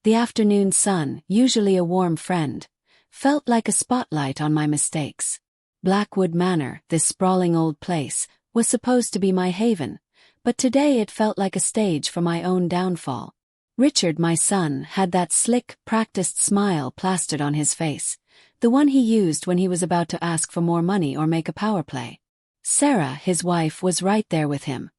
The afternoon sun, usually a warm friend, felt like a spotlight on my mistakes. Blackwood Manor, this sprawling old place, was supposed to be my haven, but today it felt like a stage for my own downfall. Richard, my son, had that slick, practiced smile plastered on his face, the one he used when he was about to ask for more money or make a power play. Sarah, his wife, was right there with him,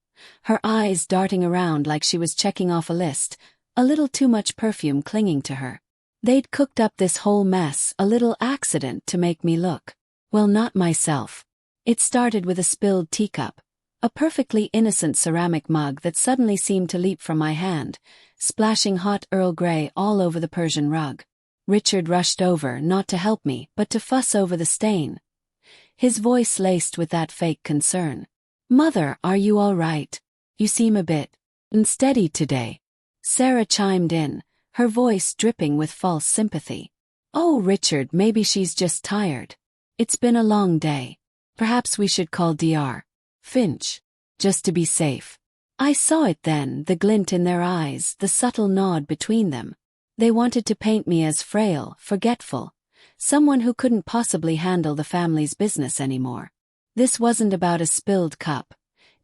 her eyes darting around like she was checking off a list, a little too much perfume clinging to her. They'd cooked up this whole mess, a little accident to make me look, well, not myself. It started with a spilled teacup, a perfectly innocent ceramic mug that suddenly seemed to leap from my hand, splashing hot Earl Grey all over the Persian rug. Richard rushed over, not to help me, but to fuss over the stain, his voice laced with that fake concern. "Mother, are you all right? You seem a bit unsteady today." Sarah chimed in, her voice dripping with false sympathy. "Oh, Richard, maybe she's just tired. It's been a long day. Perhaps we should call Dr. Finch, just to be safe." I saw it then, the glint in their eyes, the subtle nod between them. They wanted to paint me as frail, forgetful, someone who couldn't possibly handle the family's business anymore. This wasn't about a spilled cup.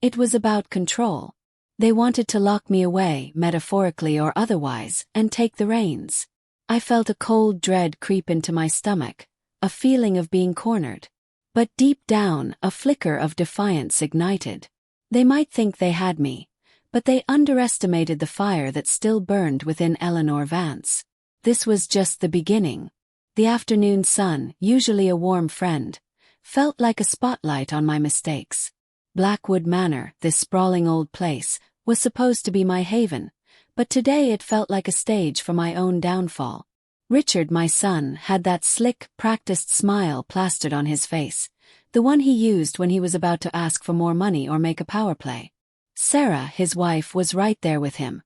It was about control. They wanted to lock me away, metaphorically or otherwise, and take the reins. I felt a cold dread creep into my stomach, a feeling of being cornered. But deep down, a flicker of defiance ignited. They might think they had me, but they underestimated the fire that still burned within Eleanor Vance. This was just the beginning. The afternoon sun, usually a warm friend, felt like a spotlight on my mistakes. Blackwood Manor, this sprawling old place, was supposed to be my haven, but today it felt like a stage for my own downfall. Richard, my son, had that slick, practiced smile plastered on his face, the one he used when he was about to ask for more money or make a power play. Sarah, his wife, was right there with him,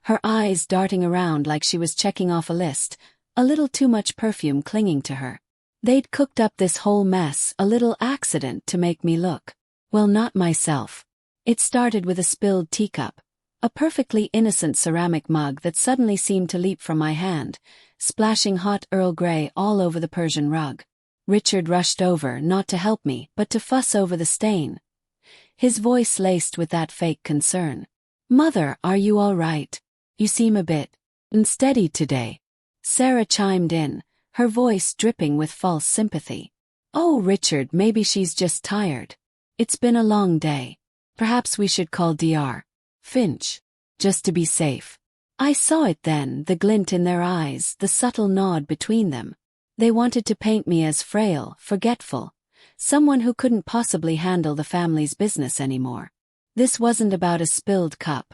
her eyes darting around like she was checking off a list, a little too much perfume clinging to her. They'd cooked up this whole mess, a little accident to make me look, well, not myself. It started with a spilled teacup, a perfectly innocent ceramic mug that suddenly seemed to leap from my hand, splashing hot Earl Grey all over the Persian rug. Richard rushed over, not to help me, but to fuss over the stain, his voice laced with that fake concern. "Mother, are you all right? You seem a bit unsteady today." Sarah chimed in, her voice dripping with false sympathy. "Oh, Richard, maybe she's just tired. It's been a long day. Perhaps we should call Dr. Finch, just to be safe." I saw it then, the glint in their eyes, the subtle nod between them. They wanted to paint me as frail, forgetful, someone who couldn't possibly handle the family's business anymore. This wasn't about a spilled cup.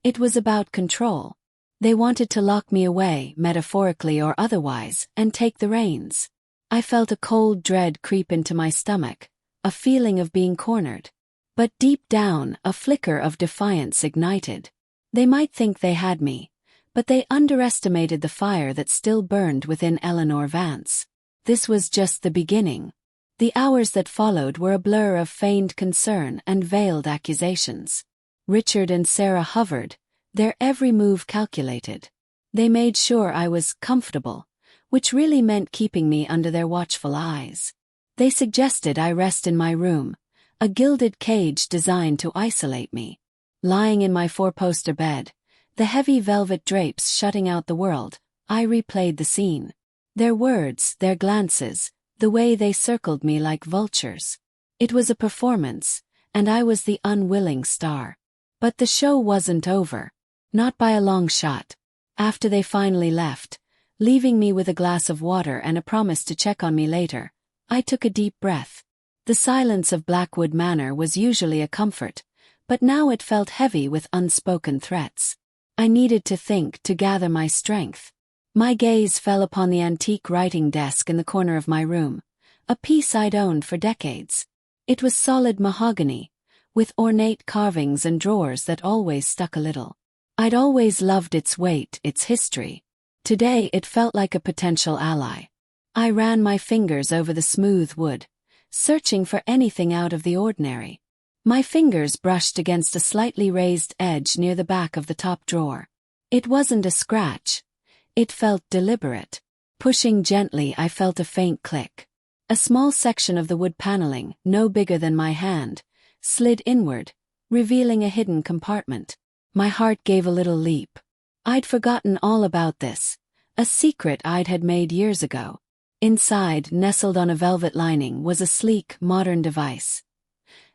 It was about control. They wanted to lock me away, metaphorically or otherwise, and take the reins. I felt a cold dread creep into my stomach, a feeling of being cornered. But deep down, a flicker of defiance ignited. They might think they had me, but they underestimated the fire that still burned within Eleanor Vance. This was just the beginning. The hours that followed were a blur of feigned concern and veiled accusations. Richard and Sarah hovered, their every move calculated. They made sure I was comfortable, which really meant keeping me under their watchful eyes. They suggested I rest in my room, a gilded cage designed to isolate me. Lying in my four-poster bed, the heavy velvet drapes shutting out the world, I replayed the scene. Their words, their glances, the way they circled me like vultures. It was a performance, and I was the unwilling star. But the show wasn't over. Not by a long shot. After they finally left, leaving me with a glass of water and a promise to check on me later, I took a deep breath. The silence of Blackwood Manor was usually a comfort, but now it felt heavy with unspoken threats. I needed to think, to gather my strength. My gaze fell upon the antique writing desk in the corner of my room, a piece I'd owned for decades. It was solid mahogany, with ornate carvings and drawers that always stuck a little. I'd always loved its weight, its history. Today it felt like a potential ally. I ran my fingers over the smooth wood, searching for anything out of the ordinary. My fingers brushed against a slightly raised edge near the back of the top drawer. It wasn't a scratch. It felt deliberate. Pushing gently, I felt a faint click. A small section of the wood paneling, no bigger than my hand, slid inward, revealing a hidden compartment. My heart gave a little leap. I'd forgotten all about this, a secret I'd had made years ago. Inside, nestled on a velvet lining, was a sleek, modern device.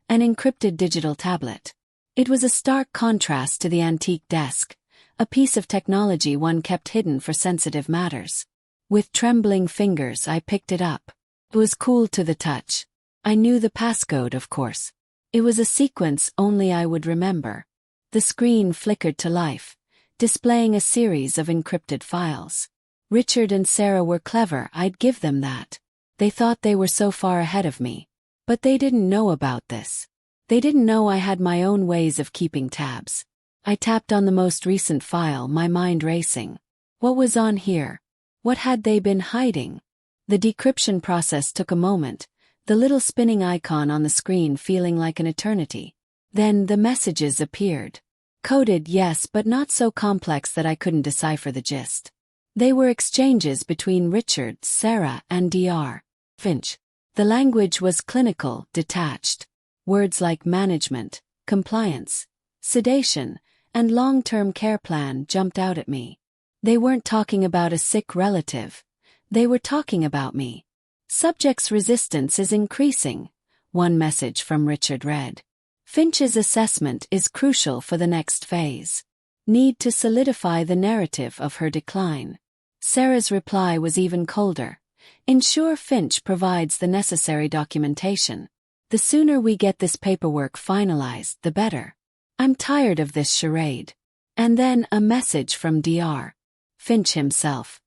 An encrypted digital tablet. It was a stark contrast to the antique desk, a piece of technology one kept hidden for sensitive matters. With trembling fingers, I picked it up. It was cool to the touch. I knew the passcode, of course. It was a sequence only I would remember. The screen flickered to life, displaying a series of encrypted files. Richard and Sarah were clever, I'd give them that. They thought they were so far ahead of me. But they didn't know about this. They didn't know I had my own ways of keeping tabs. I tapped on the most recent file, my mind racing. What was on here? What had they been hiding? The decryption process took a moment, the little spinning icon on the screen feeling like an eternity. Then the messages appeared. Coded, yes, but not so complex that I couldn't decipher the gist. They were exchanges between Richard, Sarah, and Dr. Finch. The language was clinical, detached. Words like management, compliance, sedation, and long-term care plan jumped out at me. They weren't talking about a sick relative. They were talking about me. Subject's resistance is increasing, one message from Richard read. Finch's assessment is crucial for the next phase. Need to solidify the narrative of her decline. Sarah's reply was even colder. Ensure Finch provides the necessary documentation. The sooner we get this paperwork finalized, the better. I'm tired of this charade. And then a message from Dr. Finch himself.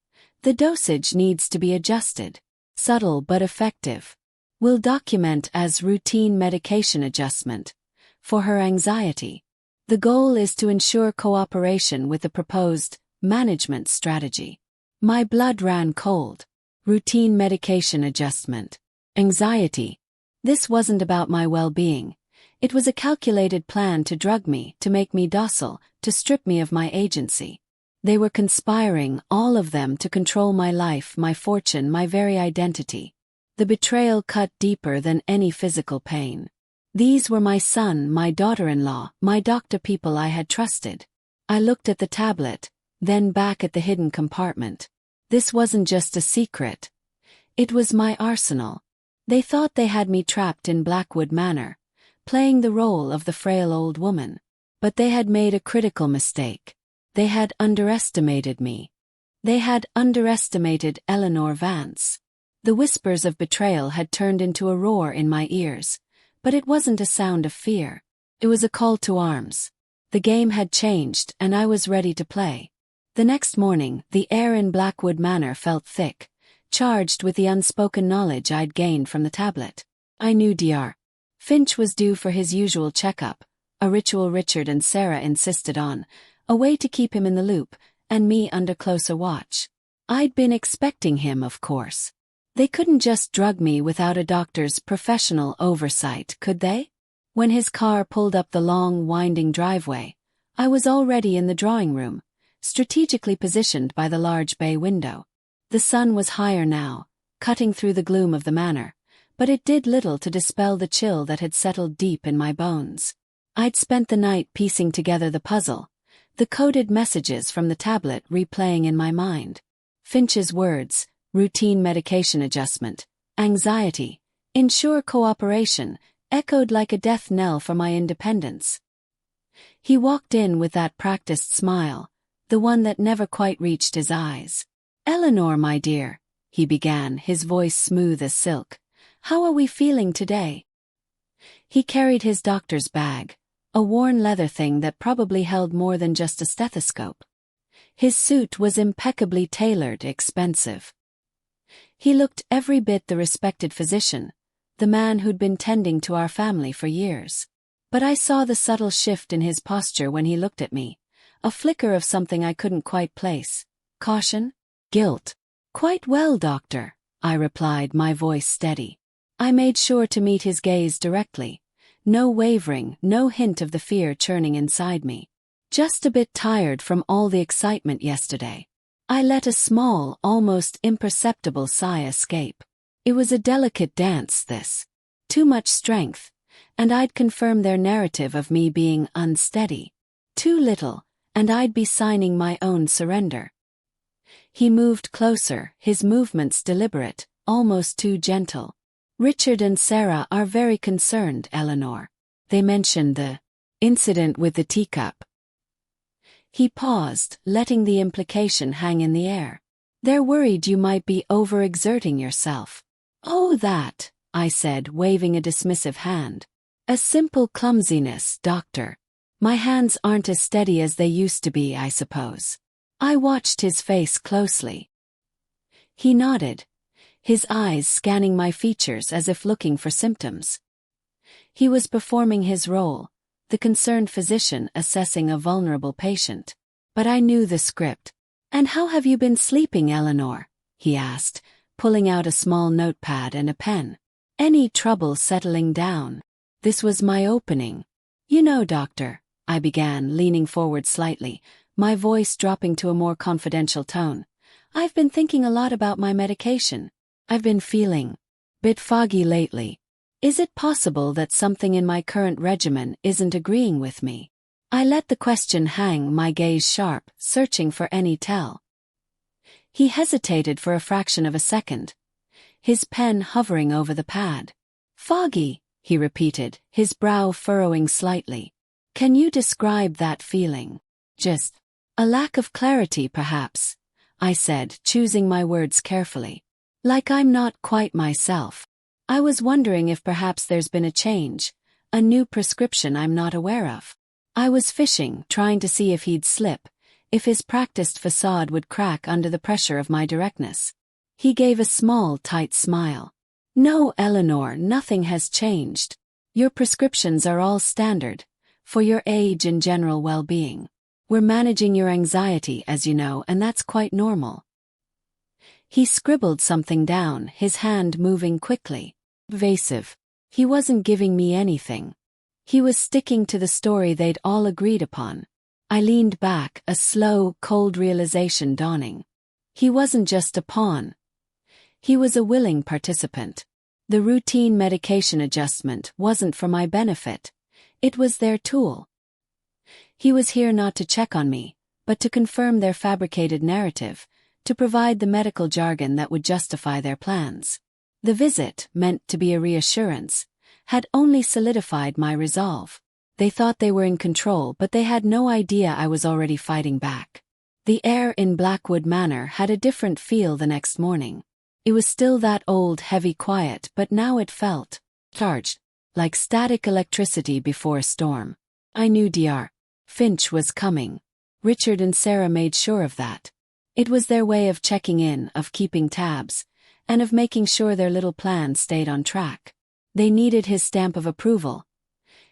The dosage needs to be adjusted. Subtle but effective. Will document as routine medication adjustment. For her anxiety. The goal is to ensure cooperation with the proposed management strategy. My blood ran cold. Routine medication adjustment. Anxiety. This wasn't about my well-being. It was a calculated plan to drug me, to make me docile, to strip me of my agency. They were conspiring, all of them, to control my life, my fortune, my very identity. The betrayal cut deeper than any physical pain. These were my son, my daughter-in-law, my doctor, people I had trusted. I looked at the tablet, then back at the hidden compartment. This wasn't just a secret. It was my arsenal. They thought they had me trapped in Blackwood Manor, playing the role of the frail old woman. But they had made a critical mistake. They had underestimated me. They had underestimated Eleanor Vance. The whispers of betrayal had turned into a roar in my ears, but it wasn't a sound of fear. It was a call to arms. The game had changed, and I was ready to play. The next morning, the air in Blackwood Manor felt thick, charged with the unspoken knowledge I'd gained from the tablet. I knew Dr. Finch was due for his usual checkup, a ritual Richard and Sarah insisted on, a way to keep him in the loop, and me under closer watch. I'd been expecting him, of course. They couldn't just drug me without a doctor's professional oversight, could they? When his car pulled up the long, winding driveway, I was already in the drawing room, strategically positioned by the large bay window. The sun was higher now, cutting through the gloom of the manor, but it did little to dispel the chill that had settled deep in my bones. I'd spent the night piecing together the puzzle, the coded messages from the tablet replaying in my mind. Finch's words, routine medication adjustment, anxiety, ensure cooperation, echoed like a death knell for my independence. He walked in with that practiced smile, the one that never quite reached his eyes. "Eleanor, my dear," he began, his voice smooth as silk, "how are we feeling today?" He carried his doctor's bag, a worn leather thing that probably held more than just a stethoscope. His suit was impeccably tailored, expensive. He looked every bit the respected physician, the man who'd been tending to our family for years. But I saw the subtle shift in his posture when he looked at me, a flicker of something I couldn't quite place. Caution? Guilt. "Quite well, doctor," I replied, my voice steady. I made sure to meet his gaze directly. No wavering, no hint of the fear churning inside me. "Just a bit tired from all the excitement yesterday." I let a small, almost imperceptible sigh escape. It was a delicate dance, this. Too much strength, and I'd confirm their narrative of me being unsteady. Too little, and I'd be signing my own surrender. He moved closer, his movements deliberate, almost too gentle. Richard and Sarah are very concerned, Eleanor. They mentioned the incident with the teacup. He paused, letting the implication hang in the air. They're worried you might be overexerting yourself. Oh, that, I said, waving a dismissive hand. A simple clumsiness, doctor. My hands aren't as steady as they used to be, I suppose. I watched his face closely. He nodded, his eyes scanning my features as if looking for symptoms. He was performing his role, the concerned physician assessing a vulnerable patient. But I knew the script. And how have you been sleeping, Eleanor? He asked, pulling out a small notepad and a pen. Any trouble settling down? This was my opening. You know, doctor, I began, leaning forward slightly, my voice dropping to a more confidential tone. I've been thinking a lot about my medication. I've been feeling a bit foggy lately. Is it possible that something in my current regimen isn't agreeing with me? I let the question hang, my gaze sharp, searching for any tell. He hesitated for a fraction of a second, his pen hovering over the pad. Foggy, he repeated, his brow furrowing slightly. Can you describe that feeling? Just a lack of clarity, perhaps, I said, choosing my words carefully. Like I'm not quite myself. I was wondering if perhaps there's been a change, a new prescription I'm not aware of. I was fishing, trying to see if he'd slip, if his practiced facade would crack under the pressure of my directness. He gave a small, tight smile. No, Eleanor, nothing has changed. Your prescriptions are all standard, for your age and general well-being. We're managing your anxiety, as you know, and that's quite normal. He scribbled something down, his hand moving quickly. Evasive. He wasn't giving me anything. He was sticking to the story they'd all agreed upon. I leaned back, a slow, cold realization dawning. He wasn't just a pawn. He was a willing participant. The routine medication adjustment wasn't for my benefit. It was their tool. He was here not to check on me, but to confirm their fabricated narrative, to provide the medical jargon that would justify their plans. The visit, meant to be a reassurance, had only solidified my resolve. They thought they were in control, but they had no idea I was already fighting back. The air in Blackwood Manor had a different feel the next morning. It was still that old, heavy quiet, but now it felt charged, like static electricity before a storm. I knew Dr. Finch was coming. Richard and Sarah made sure of that. It was their way of checking in, of keeping tabs, and of making sure their little plan stayed on track. They needed his stamp of approval,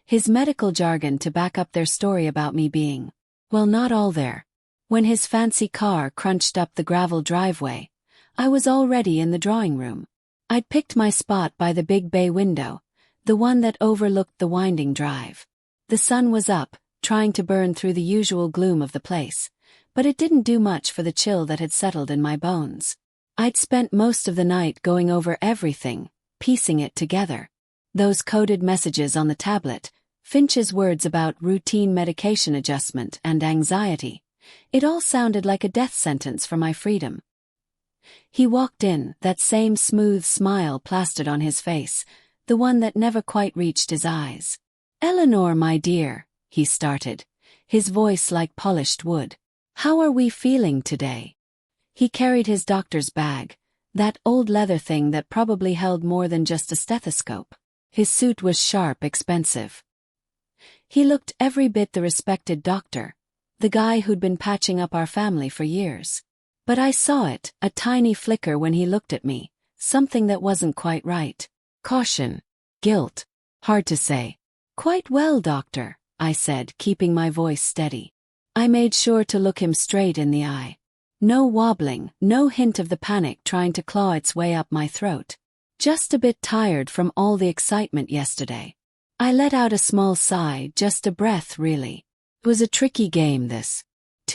his medical jargon to back up their story about me being, well, not all there. When his fancy car crunched up the gravel driveway, I was already in the drawing room. I'd picked my spot by the big bay window, the one that overlooked the winding drive. The sun was up, trying to burn through the usual gloom of the place, but it didn't do much for the chill that had settled in my bones. I'd spent most of the night going over everything, piecing it together. Those coded messages on the tablet, Finch's words about routine medication adjustment and anxiety. It all sounded like a death sentence for my freedom. He walked in, that same smooth smile plastered on his face, the one that never quite reached his eyes. Eleanor, my dear, he started, his voice like polished wood. How are we feeling today? He carried his doctor's bag, that old leather thing that probably held more than just a stethoscope. His suit was sharp, expensive. He looked every bit the respected doctor, the guy who'd been patching up our family for years. But I saw it, a tiny flicker when he looked at me, something that wasn't quite right. Caution. Guilt. Hard to say. Quite well, doctor, I said, keeping my voice steady. I made sure to look him straight in the eye. No wobbling, no hint of the panic trying to claw its way up my throat. Just a bit tired from all the excitement yesterday. I let out a small sigh, just a breath really. It was a tricky game, this.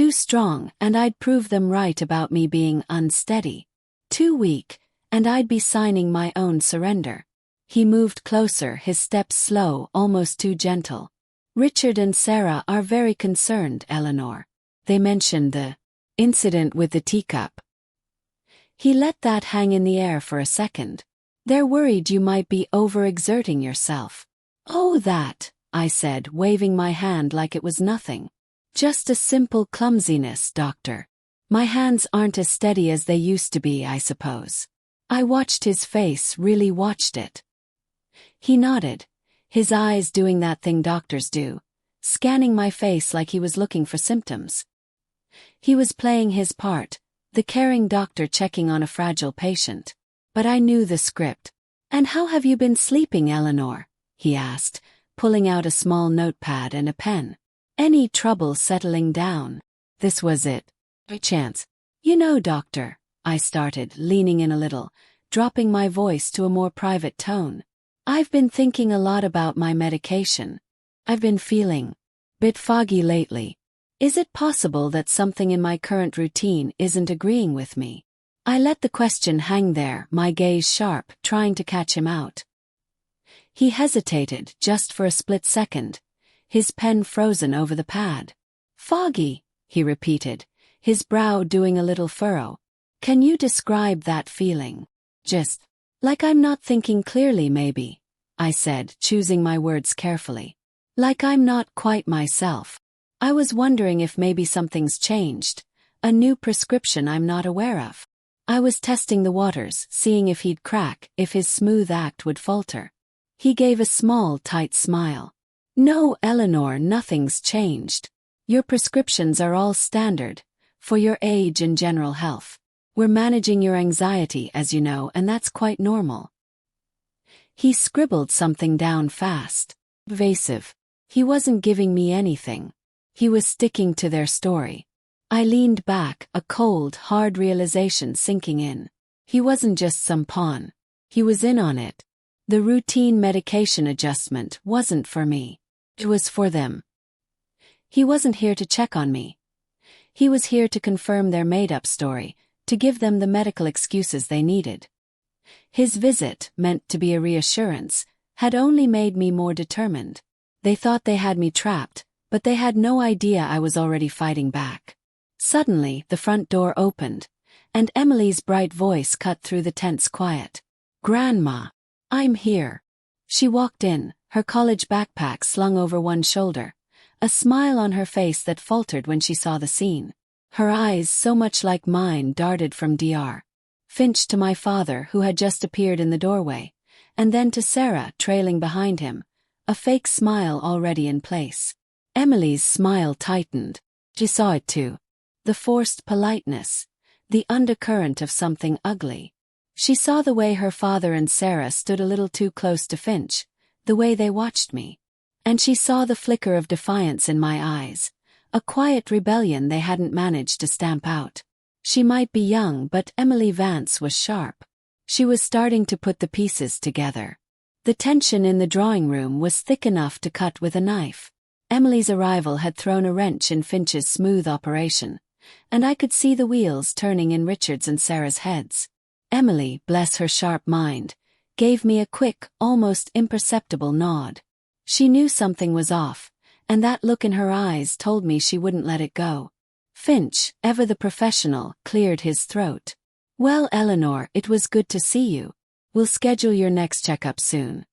Too strong, and I'd prove them right about me being unsteady. Too weak, and I'd be signing my own surrender. He moved closer, his steps slow, almost too gentle. Richard and Sarah are very concerned, Eleanor. They mentioned the incident with the teacup. He let that hang in the air for a second. They're worried you might be overexerting yourself. Oh, that, I said, waving my hand like it was nothing. Just a simple clumsiness, doctor. My hands aren't as steady as they used to be, I suppose. I watched his face, really watched it. He nodded, his eyes doing that thing doctors do, scanning my face like he was looking for symptoms. He was playing his part, the caring doctor checking on a fragile patient. But I knew the script. And how have you been sleeping, Eleanor? He asked, pulling out a small notepad and a pen. Any trouble settling down? This was it. By chance. You know, doctor, I started, leaning in a little, dropping my voice to a more private tone. I've been thinking a lot about my medication. I've been feeling a bit foggy lately. Is it possible that something in my current routine isn't agreeing with me? I let the question hang there, my gaze sharp, trying to catch him out. He hesitated, just for a split second, his pen frozen over the pad. Foggy, he repeated, his brow doing a little furrow. Can you describe that feeling? Just like I'm not thinking clearly, maybe, I said, choosing my words carefully. Like I'm not quite myself. I was wondering if maybe something's changed, a new prescription I'm not aware of. I was testing the waters, seeing if he'd crack, if his smooth act would falter. He gave a small, tight smile. No, Eleanor, nothing's changed. Your prescriptions are all standard, for your age and general health. We're managing your anxiety, as you know, and that's quite normal. He scribbled something down fast. Evasive. He wasn't giving me anything. He was sticking to their story. I leaned back, a cold, hard realization sinking in. He wasn't just some pawn. He was in on it. The routine medication adjustment wasn't for me. It was for them. He wasn't here to check on me. He was here to confirm their made-up story, to give them the medical excuses they needed. His visit, meant to be a reassurance, had only made me more determined. They thought they had me trapped, but they had no idea I was already fighting back. Suddenly, the front door opened, and Emily's bright voice cut through the tense quiet. Grandma, I'm here. She walked in, her college backpack slung over one shoulder, a smile on her face that faltered when she saw the scene. Her eyes, so much like mine, darted from Dr. Finch to my father, who had just appeared in the doorway, and then to Sarah, trailing behind him, a fake smile already in place. Emily's smile tightened. She saw it too. The forced politeness, the undercurrent of something ugly. She saw the way her father and Sarah stood a little too close to Finch, the way they watched me. And she saw the flicker of defiance in my eyes, a quiet rebellion they hadn't managed to stamp out. She might be young, but Emily Vance was sharp. She was starting to put the pieces together. The tension in the drawing room was thick enough to cut with a knife. Emily's arrival had thrown a wrench in Finch's smooth operation, and I could see the wheels turning in Richard's and Sarah's heads. Emily, bless her sharp mind, gave me a quick, almost imperceptible nod. She knew something was off, and that look in her eyes told me she wouldn't let it go. Finch, ever the professional, cleared his throat. Well, Eleanor, it was good to see you. We'll schedule your next checkup soon.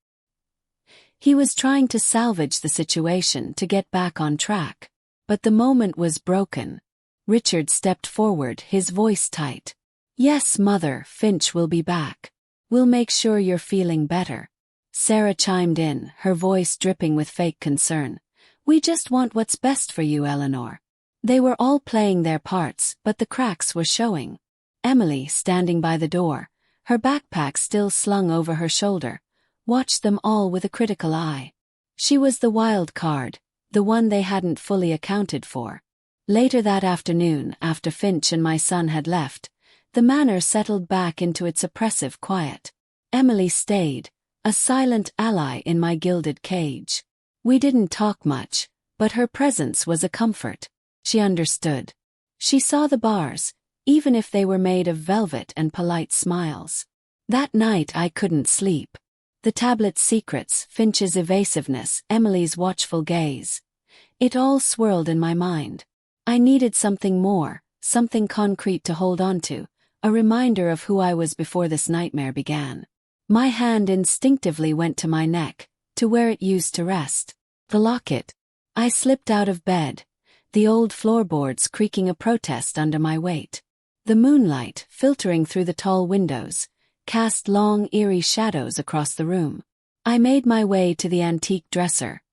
He was trying to salvage the situation to get back on track. But the moment was broken. Richard stepped forward, his voice tight. Yes, Mother, Finch will be back. We'll make sure you're feeling better. Sarah chimed in, her voice dripping with fake concern. We just want what's best for you, Eleanor. They were all playing their parts, but the cracks were showing. Emily, standing by the door, her backpack still slung over her shoulder, watched them all with a critical eye. She was the wild card, the one they hadn't fully accounted for. Later that afternoon, after Finch and my son had left, the manor settled back into its oppressive quiet. Emily stayed, a silent ally in my gilded cage. We didn't talk much, but her presence was a comfort. She understood. She saw the bars, even if they were made of velvet and polite smiles. That night I couldn't sleep. The tablet's secrets, Finch's evasiveness, Emily's watchful gaze. It all swirled in my mind. I needed something more, something concrete to hold on to, a reminder of who I was before this nightmare began. My hand instinctively went to my neck, to where it used to rest. The locket. I slipped out of bed, the old floorboards creaking a protest under my weight. The moonlight, filtering through the tall windows, cast long, eerie shadows across the room. I made my way to the antique dresser,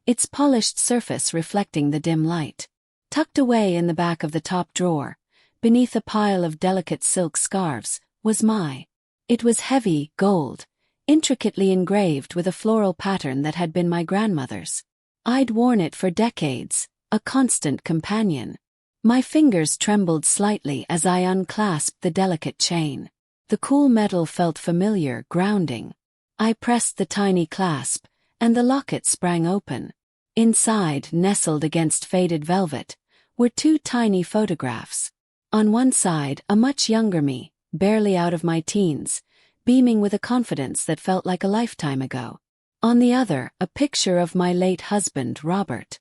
its polished surface reflecting the dim light. Tucked away in the back of the top drawer, beneath a pile of delicate silk scarves, was my. It was heavy, gold, intricately engraved with a floral pattern that had been my grandmother's. I'd worn it for decades, a constant companion. My fingers trembled slightly as I unclasped the delicate chain. The cool metal felt familiar, grounding. I pressed the tiny clasp, and the locket sprang open. Inside, nestled against faded velvet, were two tiny photographs. On one side, a much younger me, barely out of my teens, beaming with a confidence that felt like a lifetime ago. On the other, a picture of my late husband, Robert.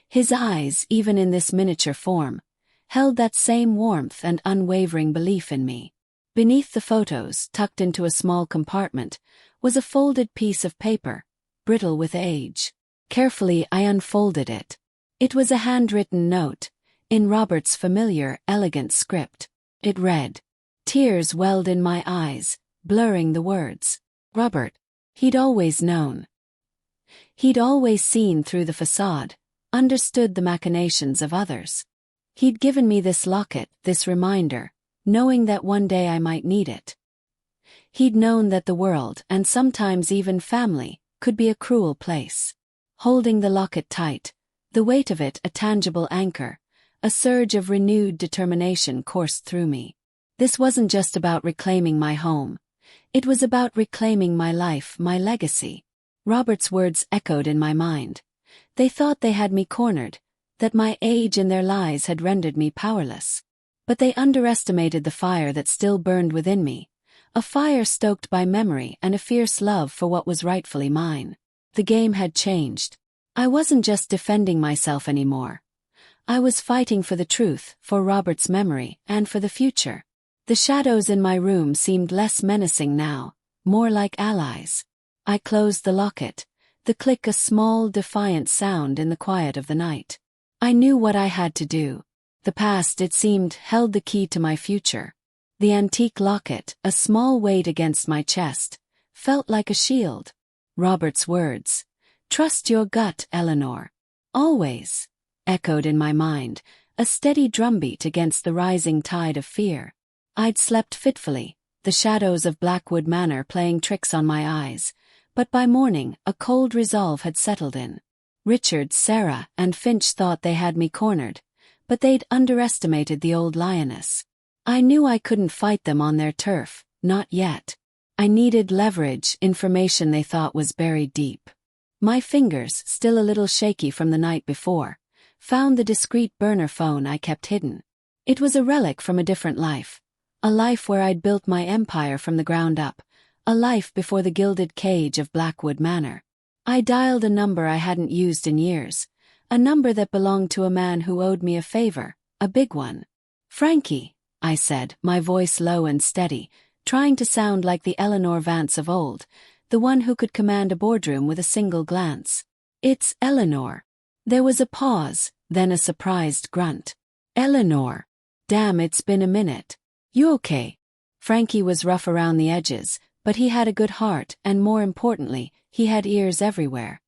His eyes, even in this miniature form, held that same warmth and unwavering belief in me. Beneath the photos, tucked into a small compartment, was a folded piece of paper, brittle with age. Carefully, I unfolded it. It was a handwritten note, in Robert's familiar, elegant script. It read. Tears welled in my eyes, blurring the words. Robert. He'd always known. He'd always seen through the facade, understood the machinations of others. He'd given me this locket, this reminder, knowing that one day I might need it. He'd known that the world, and sometimes even family, could be a cruel place. Holding the locket tight, the weight of it a tangible anchor, a surge of renewed determination coursed through me. This wasn't just about reclaiming my home. It was about reclaiming my life, my legacy. Robert's words echoed in my mind. They thought they had me cornered, that my age and their lies had rendered me powerless. But they underestimated the fire that still burned within me, a fire stoked by memory and a fierce love for what was rightfully mine. The game had changed. I wasn't just defending myself anymore. I was fighting for the truth, for Robert's memory, and for the future. The shadows in my room seemed less menacing now, more like allies. I closed the locket, the click a small, defiant sound in the quiet of the night. I knew what I had to do. The past, it seemed, held the key to my future. The antique locket, a small weight against my chest, felt like a shield. Robert's words, "Trust your gut, Eleanor. Always," echoed in my mind, a steady drumbeat against the rising tide of fear. I'd slept fitfully, the shadows of Blackwood Manor playing tricks on my eyes, but by morning a cold resolve had settled in. Richard, Sarah, and Finch thought they had me cornered, but they'd underestimated the old lioness. I knew I couldn't fight them on their turf, not yet. I needed leverage, information they thought was buried deep. My fingers, still a little shaky from the night before, found the discreet burner phone I kept hidden. It was a relic from a different life. A life where I'd built my empire from the ground up, a life before the gilded cage of Blackwood Manor. I dialed a number I hadn't used in years, a number that belonged to a man who owed me a favor, a big one. "Frankie," I said, my voice low and steady, trying to sound like the Eleanor Vance of old, the one who could command a boardroom with a single glance. "It's Eleanor." There was a pause, then a surprised grunt. "Eleanor. Damn, it's been a minute. You okay?" Frankie was rough around the edges, but he had a good heart, and more importantly, he had ears everywhere.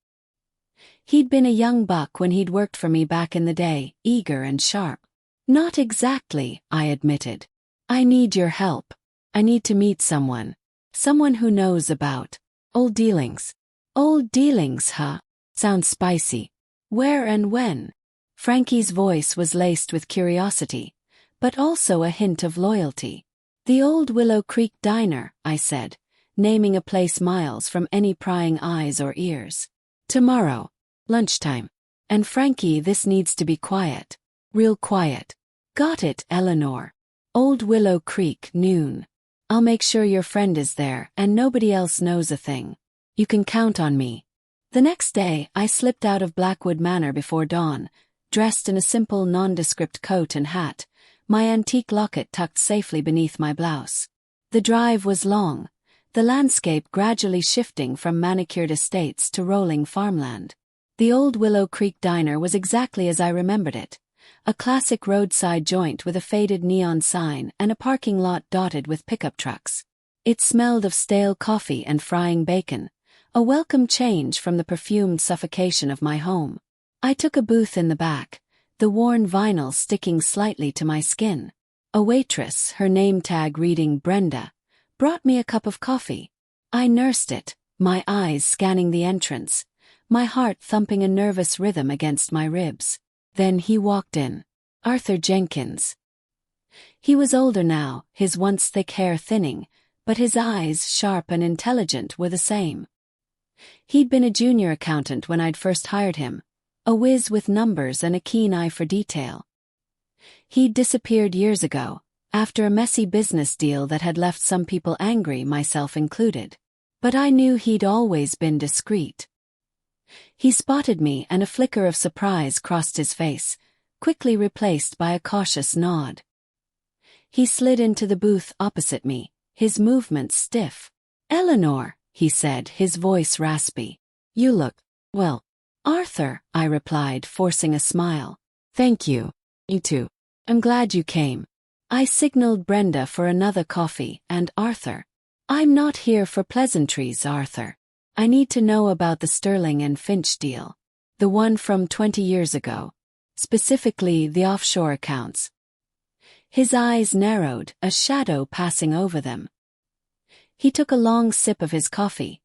He'd been a young buck when he'd worked for me back in the day, eager and sharp. "Not exactly," I admitted. "I need your help. I need to meet someone. Someone who knows about old dealings." "Old dealings, huh? Sounds spicy. Where and when?" Frankie's voice was laced with curiosity, but also a hint of loyalty. "The old Willow Creek Diner," I said, naming a place miles from any prying eyes or ears. "Tomorrow. Lunchtime. And Frankie, this needs to be quiet." Real quiet. Got it, Eleanor. Old Willow Creek, noon. I'll make sure your friend is there and nobody else knows a thing. You can count on me. The next day, I slipped out of Blackwood Manor before dawn, dressed in a simple nondescript coat and hat, my antique locket tucked safely beneath my blouse. The drive was long, the landscape gradually shifting from manicured estates to rolling farmland. The old Willow Creek diner was exactly as I remembered it. A classic roadside joint with a faded neon sign and a parking lot dotted with pickup trucks. It smelled of stale coffee and frying bacon, a welcome change from the perfumed suffocation of my home. I took a booth in the back, the worn vinyl sticking slightly to my skin. A waitress, her name tag reading Brenda, brought me a cup of coffee. I nursed it, my eyes scanning the entrance, my heart thumping a nervous rhythm against my ribs. Then he walked in. Arthur Jenkins. He was older now, his once thick hair thinning, but his eyes, sharp and intelligent, were the same. He'd been a junior accountant when I'd first hired him, a whiz with numbers and a keen eye for detail. He'd disappeared years ago, after a messy business deal that had left some people angry, myself included. But I knew he'd always been discreet. He spotted me and a flicker of surprise crossed his face, quickly replaced by a cautious nod. He slid into the booth opposite me, his movements stiff. "Eleanor," he said, his voice raspy. "You look, well." "Arthur," I replied, forcing a smile. "Thank you. You too. I'm glad you came." I signaled Brenda for another coffee, and Arthur. "I'm not here for pleasantries, Arthur. I need to know about the Sterling and Finch deal. The one from 20 years ago. Specifically, the offshore accounts." His eyes narrowed, a shadow passing over them. He took a long sip of his coffee,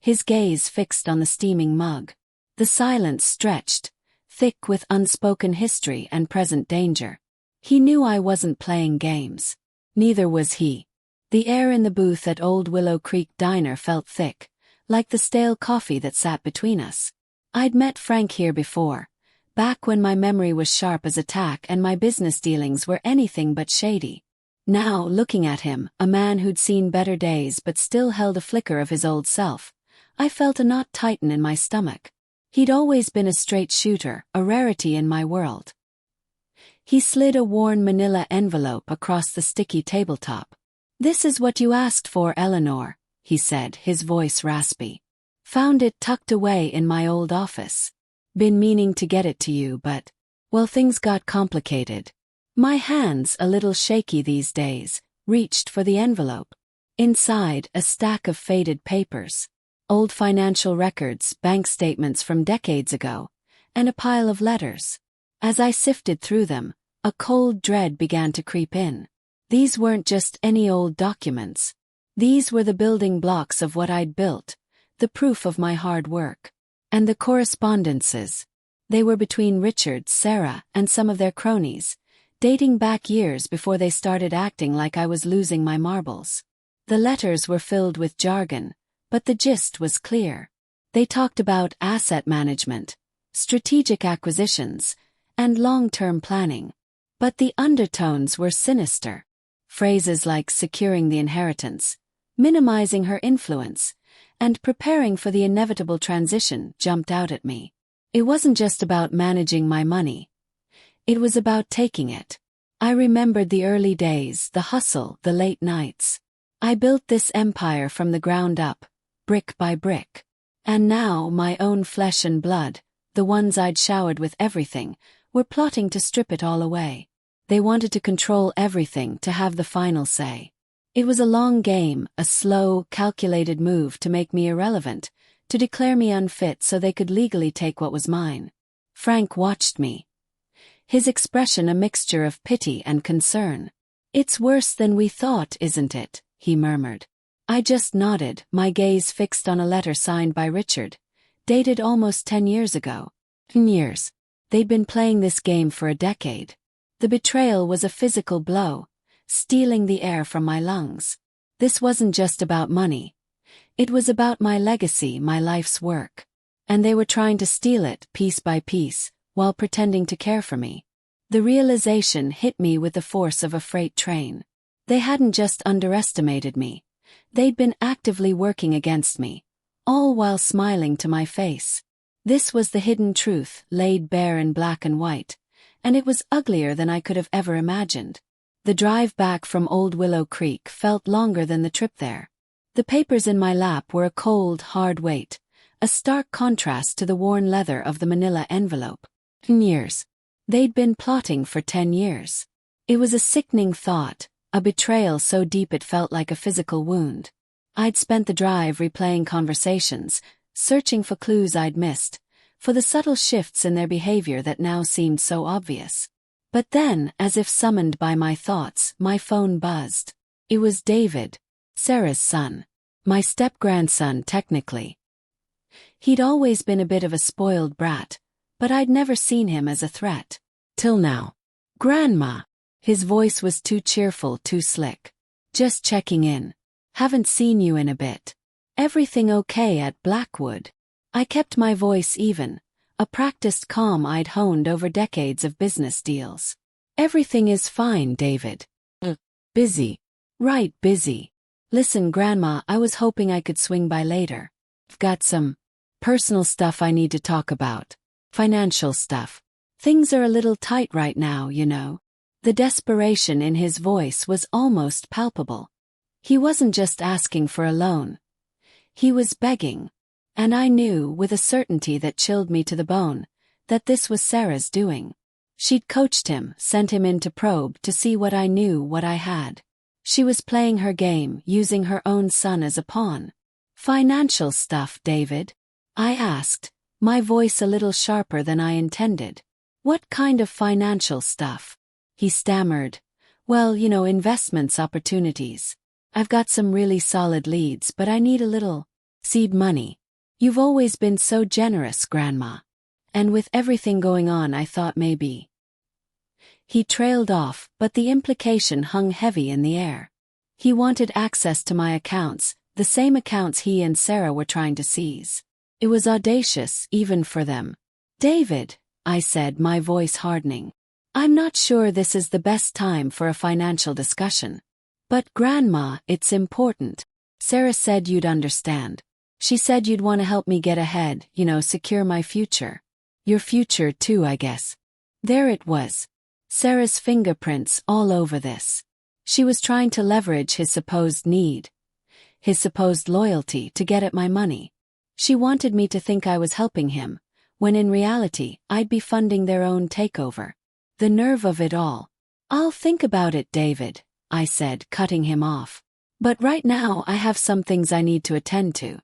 his gaze fixed on the steaming mug. The silence stretched, thick with unspoken history and present danger. He knew I wasn't playing games. Neither was he. The air in the booth at Old Willow Creek Diner felt thick, like the stale coffee that sat between us. I'd met Frank here before, back when my memory was sharp as a tack and my business dealings were anything but shady. Now, looking at him, a man who'd seen better days but still held a flicker of his old self, I felt a knot tighten in my stomach. He'd always been a straight shooter, a rarity in my world. He slid a worn manila envelope across the sticky tabletop. "This is what you asked for, Eleanor," he said, his voice raspy. "Found it tucked away in my old office. Been meaning to get it to you, but, well, things got complicated." My hands, a little shaky these days, reached for the envelope. Inside, a stack of faded papers. Old financial records, bank statements from decades ago, and a pile of letters. As I sifted through them, a cold dread began to creep in. These weren't just any old documents. These were the building blocks of what I'd built, the proof of my hard work. And the correspondences. They were between Richard, Sarah, and some of their cronies, dating back years before they started acting like I was losing my marbles. The letters were filled with jargon, but the gist was clear. They talked about asset management, strategic acquisitions, and long-term planning. But the undertones were sinister. Phrases like securing the inheritance, minimizing her influence, and preparing for the inevitable transition jumped out at me. It wasn't just about managing my money. It was about taking it. I remembered the early days, the hustle, the late nights. I built this empire from the ground up, brick by brick. And now my own flesh and blood, the ones I'd showered with everything, were plotting to strip it all away. They wanted to control everything, to have the final say. It was a long game, a slow, calculated move to make me irrelevant, to declare me unfit so they could legally take what was mine. Frank watched me. His expression a mixture of pity and concern. "It's worse than we thought, isn't it?" he murmured. I just nodded, my gaze fixed on a letter signed by Richard, dated almost 10 years ago. 10 years. They'd been playing this game for a decade. The betrayal was a physical blow, stealing the air from my lungs. This wasn't just about money. It was about my legacy, my life's work. And they were trying to steal it, piece by piece, while pretending to care for me. The realization hit me with the force of a freight train. They hadn't just underestimated me. They'd been actively working against me, all while smiling to my face. This was the hidden truth, laid bare in black and white, and it was uglier than I could have ever imagined. The drive back from Old Willow Creek felt longer than the trip there. The papers in my lap were a cold, hard weight, a stark contrast to the worn leather of the manila envelope. 10 years. They'd been plotting for 10 years. It was a sickening thought, a betrayal so deep it felt like a physical wound. I'd spent the drive replaying conversations, searching for clues I'd missed, for the subtle shifts in their behavior that now seemed so obvious. But then, as if summoned by my thoughts, my phone buzzed. It was David, Sarah's son. My step-grandson, technically. He'd always been a bit of a spoiled brat, but I'd never seen him as a threat. Till now. Grandma. His voice was too cheerful, too slick. Just checking in. Haven't seen you in a bit. Everything okay at Blackwood? I kept my voice even, a practiced calm I'd honed over decades of business deals. Everything is fine, David. Busy. Right, busy. Listen, Grandma, I was hoping I could swing by later. I've got some personal stuff I need to talk about. Financial stuff. Things are a little tight right now, you know. The desperation in his voice was almost palpable. He wasn't just asking for a loan. He was begging. And I knew, with a certainty that chilled me to the bone, that this was Sarah's doing. She'd coached him, sent him in to probe to see what I knew, what I had. She was playing her game, using her own son as a pawn. Financial stuff, David? I asked, my voice a little sharper than I intended. What kind of financial stuff? He stammered. Well, you know, investments, opportunities. I've got some really solid leads, but I need a little seed money. You've always been so generous, Grandma. And with everything going on, I thought maybe. He trailed off, but the implication hung heavy in the air. He wanted access to my accounts, the same accounts he and Sarah were trying to seize. It was audacious, even for them. David, I said, my voice hardening. I'm not sure this is the best time for a financial discussion. But Grandma, it's important. Sarah said you'd understand. She said you'd want to help me get ahead, you know, secure my future. Your future too, I guess. There it was. Sarah's fingerprints all over this. She was trying to leverage his supposed need, his supposed loyalty to get at my money. She wanted me to think I was helping him, when in reality, I'd be funding their own takeover. The nerve of it all. I'll think about it, David, I said, cutting him off. But right now I have some things I need to attend to.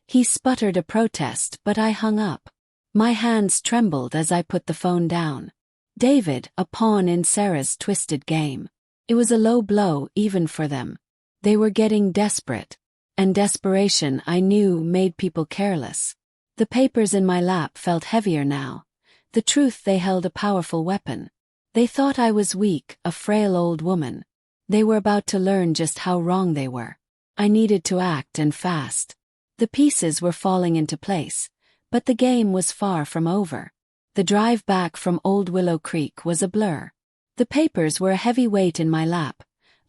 He sputtered a protest, but I hung up. My hands trembled as I put the phone down. David, a pawn in Sarah's twisted game. It was a low blow even for them. They were getting desperate. And desperation, I knew, made people careless. The papers in my lap felt heavier now. The truth, they held a powerful weapon. They thought I was weak, a frail old woman. They were about to learn just how wrong they were. I needed to act, and fast. The pieces were falling into place, but the game was far from over. The drive back from Old Willow Creek was a blur. The papers were a heavy weight in my lap,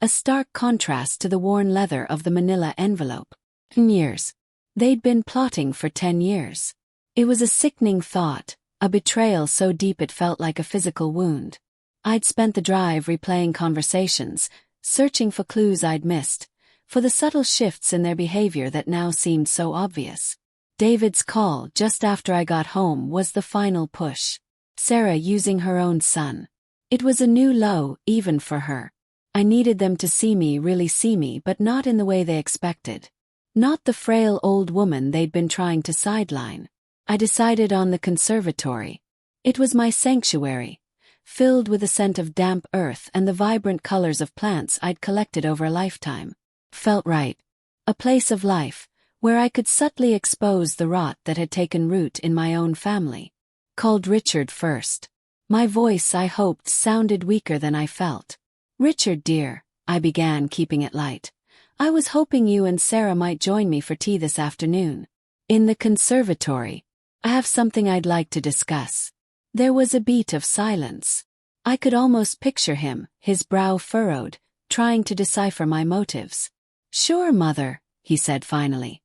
a stark contrast to the worn leather of the manila envelope. 10 years. They'd been plotting for 10 years. It was a sickening thought, a betrayal so deep it felt like a physical wound. I'd spent the drive replaying conversations, searching for clues I'd missed, for the subtle shifts in their behavior that now seemed so obvious. David's call just after I got home was the final push. Sarah using her own son. It was a new low, even for her. I needed them to see me, really see me, but not in the way they expected. Not the frail old woman they'd been trying to sideline. I decided on the conservatory. It was my sanctuary, filled with the scent of damp earth and the vibrant colors of plants I'd collected over a lifetime. Felt right. A place of life, where I could subtly expose the rot that had taken root in my own family. Called Richard first. My voice, I hoped, sounded weaker than I felt. Richard, dear, I began, keeping it light. I was hoping you and Sarah might join me for tea this afternoon. In the conservatory. I have something I'd like to discuss. There was a beat of silence. I could almost picture him, his brow furrowed, trying to decipher my motives. "Sure, Mother," he said finally.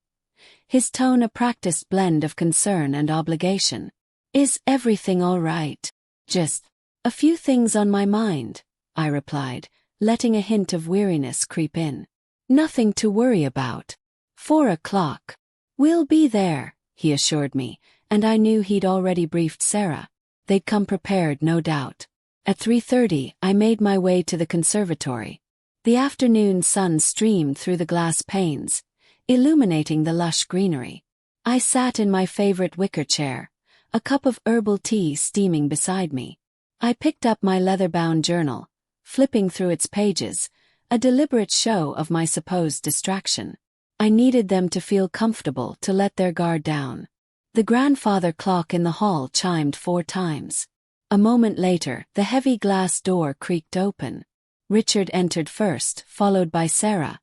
His tone a practiced blend of concern and obligation. "Is everything all right?" "Just a few things on my mind," I replied, letting a hint of weariness creep in. "Nothing to worry about. 4 o'clock. We'll be there," he assured me, and I knew he'd already briefed Sarah. They'd come prepared, no doubt. At 3:30, I made my way to the conservatory. The afternoon sun streamed through the glass panes, illuminating the lush greenery. I sat in my favorite wicker chair, a cup of herbal tea steaming beside me. I picked up my leather-bound journal, flipping through its pages, a deliberate show of my supposed distraction. I needed them to feel comfortable, to let their guard down. The grandfather clock in the hall chimed 4 times. A moment later, the heavy glass door creaked open. Richard entered first, followed by Sarah,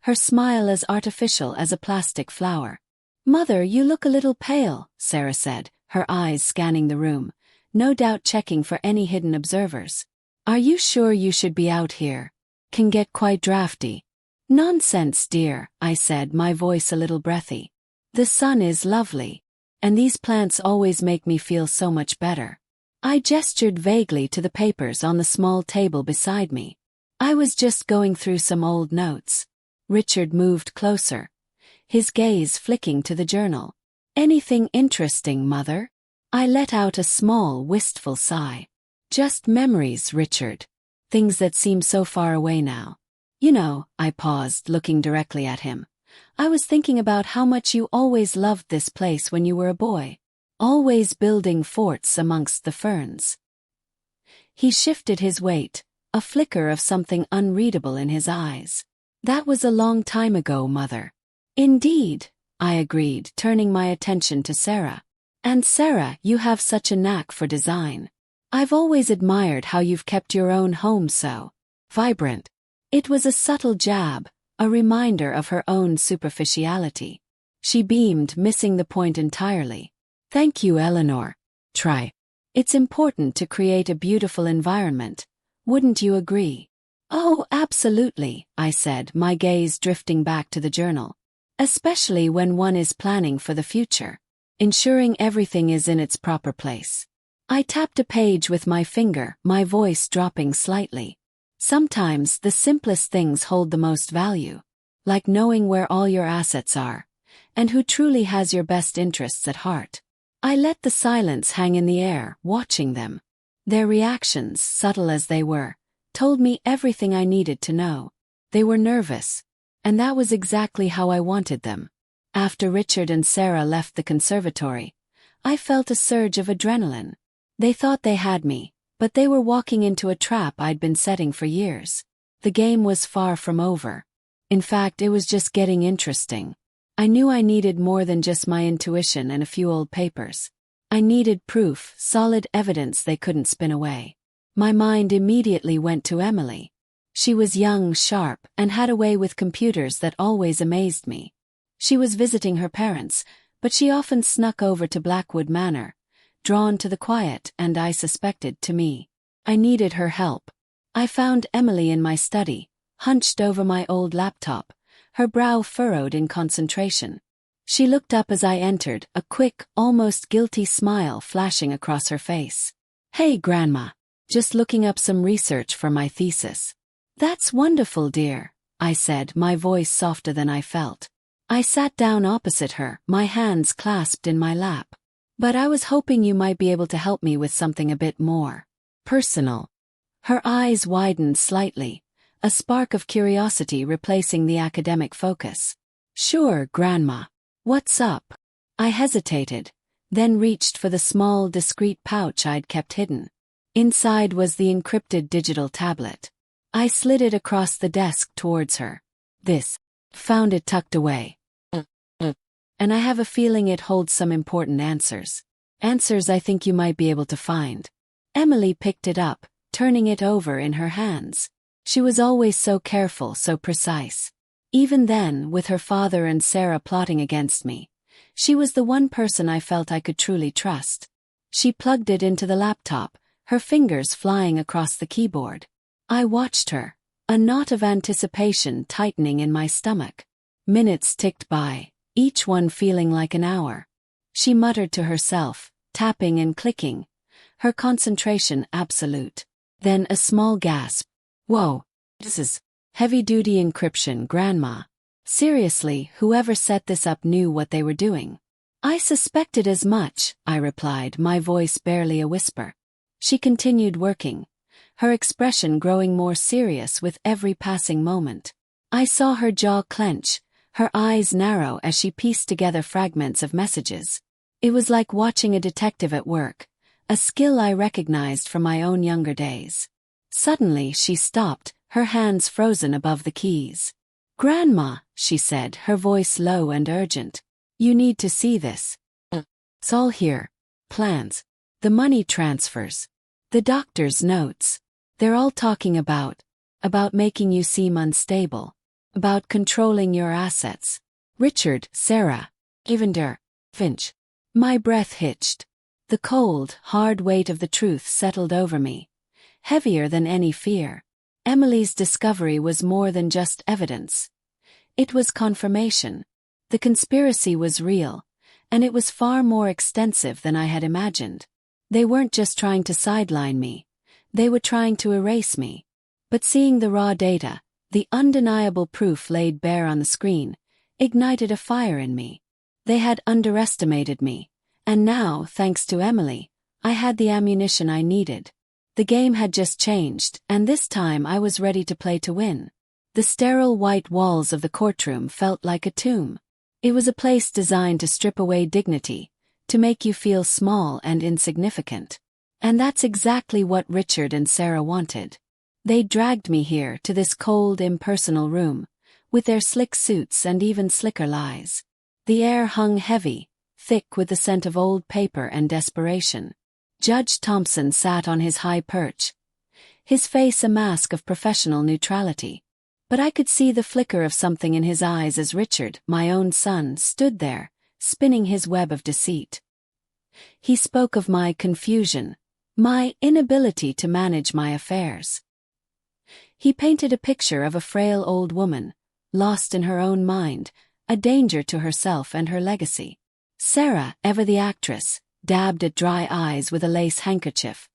her smile as artificial as a plastic flower. "Mother, you look a little pale," Sarah said, her eyes scanning the room, no doubt checking for any hidden observers. "Are you sure you should be out here? Can get quite drafty." "Nonsense, dear," I said, my voice a little breathy. "The sun is lovely. And these plants always make me feel so much better." I gestured vaguely to the papers on the small table beside me. "I was just going through some old notes." Richard moved closer, his gaze flicking to the journal. "Anything interesting, Mother?" I let out a small, wistful sigh. "Just memories, Richard. Things that seem so far away now. You know," I paused, looking directly at him. "I was thinking about how much you always loved this place when you were a boy. Always building forts amongst the ferns." He shifted his weight, a flicker of something unreadable in his eyes. "That was a long time ago, Mother." "Indeed," I agreed, turning my attention to Sarah. "And Sarah, you have such a knack for design. I've always admired how you've kept your own home so vibrant." It was a subtle jab, a reminder of her own superficiality. She beamed, missing the point entirely. "Thank you, Eleanor. Try. It's important to create a beautiful environment. Wouldn't you agree?" "Oh, absolutely," I said, my gaze drifting back to the journal. "Especially when one is planning for the future. Ensuring everything is in its proper place." I tapped a page with my finger, my voice dropping slightly. Sometimes the simplest things hold the most value. Like knowing where all your assets are, and who truly has your best interests at heart. I let the silence hang in the air, watching them. Their reactions, subtle as they were, told me everything I needed to know. They were nervous, and that was exactly how I wanted them. After Richard and Sarah left the conservatory, I felt a surge of adrenaline. They thought they had me, but they were walking into a trap I'd been setting for years. The game was far from over. In fact, it was just getting interesting. I knew I needed more than just my intuition and a few old papers. I needed proof, solid evidence they couldn't spin away. My mind immediately went to Emily. She was young, sharp, and had a way with computers that always amazed me. She was visiting her parents, but she often snuck over to Blackwood Manor, drawn to the quiet and, I suspected, to me. I needed her help. I found Emily in my study, hunched over my old laptop, her brow furrowed in concentration. She looked up as I entered, a quick, almost guilty smile flashing across her face. "Hey, Grandma. Just looking up some research for my thesis." "That's wonderful, dear," I said, my voice softer than I felt. I sat down opposite her, my hands clasped in my lap. "But I was hoping you might be able to help me with something a bit more personal." Her eyes widened slightly, a spark of curiosity replacing the academic focus. "Sure, Grandma. What's up?" I hesitated, then reached for the small, discreet pouch I'd kept hidden. Inside was the encrypted digital tablet. I slid it across the desk towards her. "This. Found it tucked away. And I have a feeling it holds some important answers. Answers I think you might be able to find." Emily picked it up, turning it over in her hands. She was always so careful, so precise. Even then, with her father and Sarah plotting against me, she was the one person I felt I could truly trust. She plugged it into the laptop, her fingers flying across the keyboard. I watched her, a knot of anticipation tightening in my stomach. Minutes ticked by, each one feeling like an hour. She muttered to herself, tapping and clicking, her concentration absolute. Then a small gasp. Whoa, this is heavy-duty encryption, Grandma. Seriously, whoever set this up knew what they were doing. I suspected as much, I replied, my voice barely a whisper. She continued working, her expression growing more serious with every passing moment. I saw her jaw clench, her eyes narrow as she pieced together fragments of messages. It was like watching a detective at work, a skill I recognized from my own younger days. Suddenly she stopped, her hands frozen above the keys. "Grandma," she said, her voice low and urgent. "You need to see this. It's all here. Plans. The money transfers. The doctor's notes. They're all talking about making you seem unstable. About controlling your assets. Richard, Sarah, Finch." My breath hitched. The cold, hard weight of the truth settled over me, heavier than any fear. Emily's discovery was more than just evidence. It was confirmation. The conspiracy was real, and it was far more extensive than I had imagined. They weren't just trying to sideline me, they were trying to erase me. But seeing the raw data, the undeniable proof laid bare on the screen, ignited a fire in me. They had underestimated me, and now, thanks to Emily, I had the ammunition I needed. The game had just changed, and this time I was ready to play to win. The sterile white walls of the courtroom felt like a tomb. It was a place designed to strip away dignity, to make you feel small and insignificant. And that's exactly what Richard and Sarah wanted. They dragged me here to this cold, impersonal room, with their slick suits and even slicker lies. The air hung heavy, thick with the scent of old paper and desperation. Judge Thompson sat on his high perch, his face a mask of professional neutrality. But I could see the flicker of something in his eyes as Richard, my own son, stood there, spinning his web of deceit. He spoke of my confusion, my inability to manage my affairs. He painted a picture of a frail old woman, lost in her own mind, a danger to herself and her legacy. Sarah, ever the actress, dabbed at dry eyes with a lace handkerchief.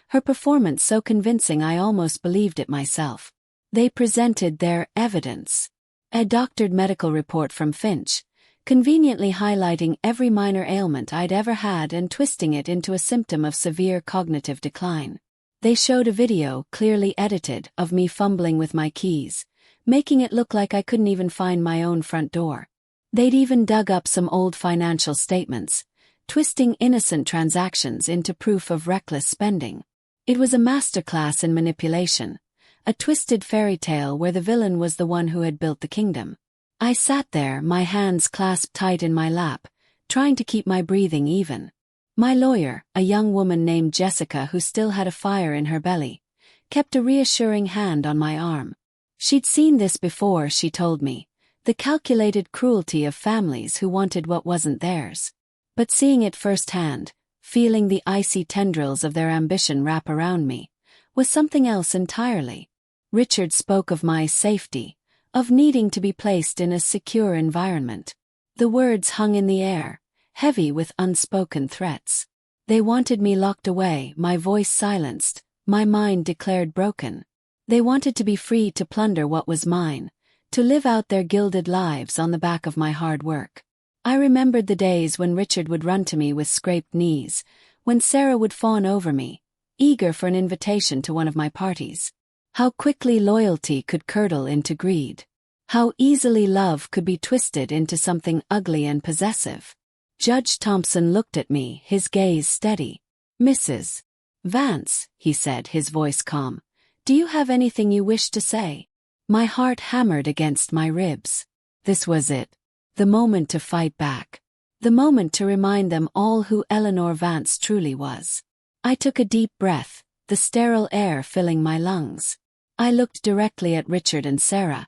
Her performance so convincing I almost believed it myself. They presented their evidence. A doctored medical report from Finch, conveniently highlighting every minor ailment I'd ever had and twisting it into a symptom of severe cognitive decline. They showed a video, clearly edited, of me fumbling with my keys, making it look like I couldn't even find my own front door. They'd even dug up some old financial statements, twisting innocent transactions into proof of reckless spending. It was a masterclass in manipulation, a twisted fairy tale where the villain was the one who had built the kingdom. I sat there, my hands clasped tight in my lap, trying to keep my breathing even. My lawyer, a young woman named Jessica who still had a fire in her belly, kept a reassuring hand on my arm. She'd seen this before, she told me, the calculated cruelty of families who wanted what wasn't theirs. But seeing it firsthand, feeling the icy tendrils of their ambition wrap around me, was something else entirely. Richard spoke of my safety, of needing to be placed in a secure environment. The words hung in the air, heavy with unspoken threats. They wanted me locked away, my voice silenced, my mind declared broken. They wanted to be free to plunder what was mine, to live out their gilded lives on the back of my hard work. I remembered the days when Richard would run to me with scraped knees, when Sarah would fawn over me, eager for an invitation to one of my parties. How quickly loyalty could curdle into greed. How easily love could be twisted into something ugly and possessive. Judge Thompson looked at me, his gaze steady. "Mrs. Vance," he said, his voice calm, "do you have anything you wish to say?" My heart hammered against my ribs. This was it. The moment to fight back. The moment to remind them all who Eleanor Vance truly was. I took a deep breath, the sterile air filling my lungs. I looked directly at Richard and Sarah,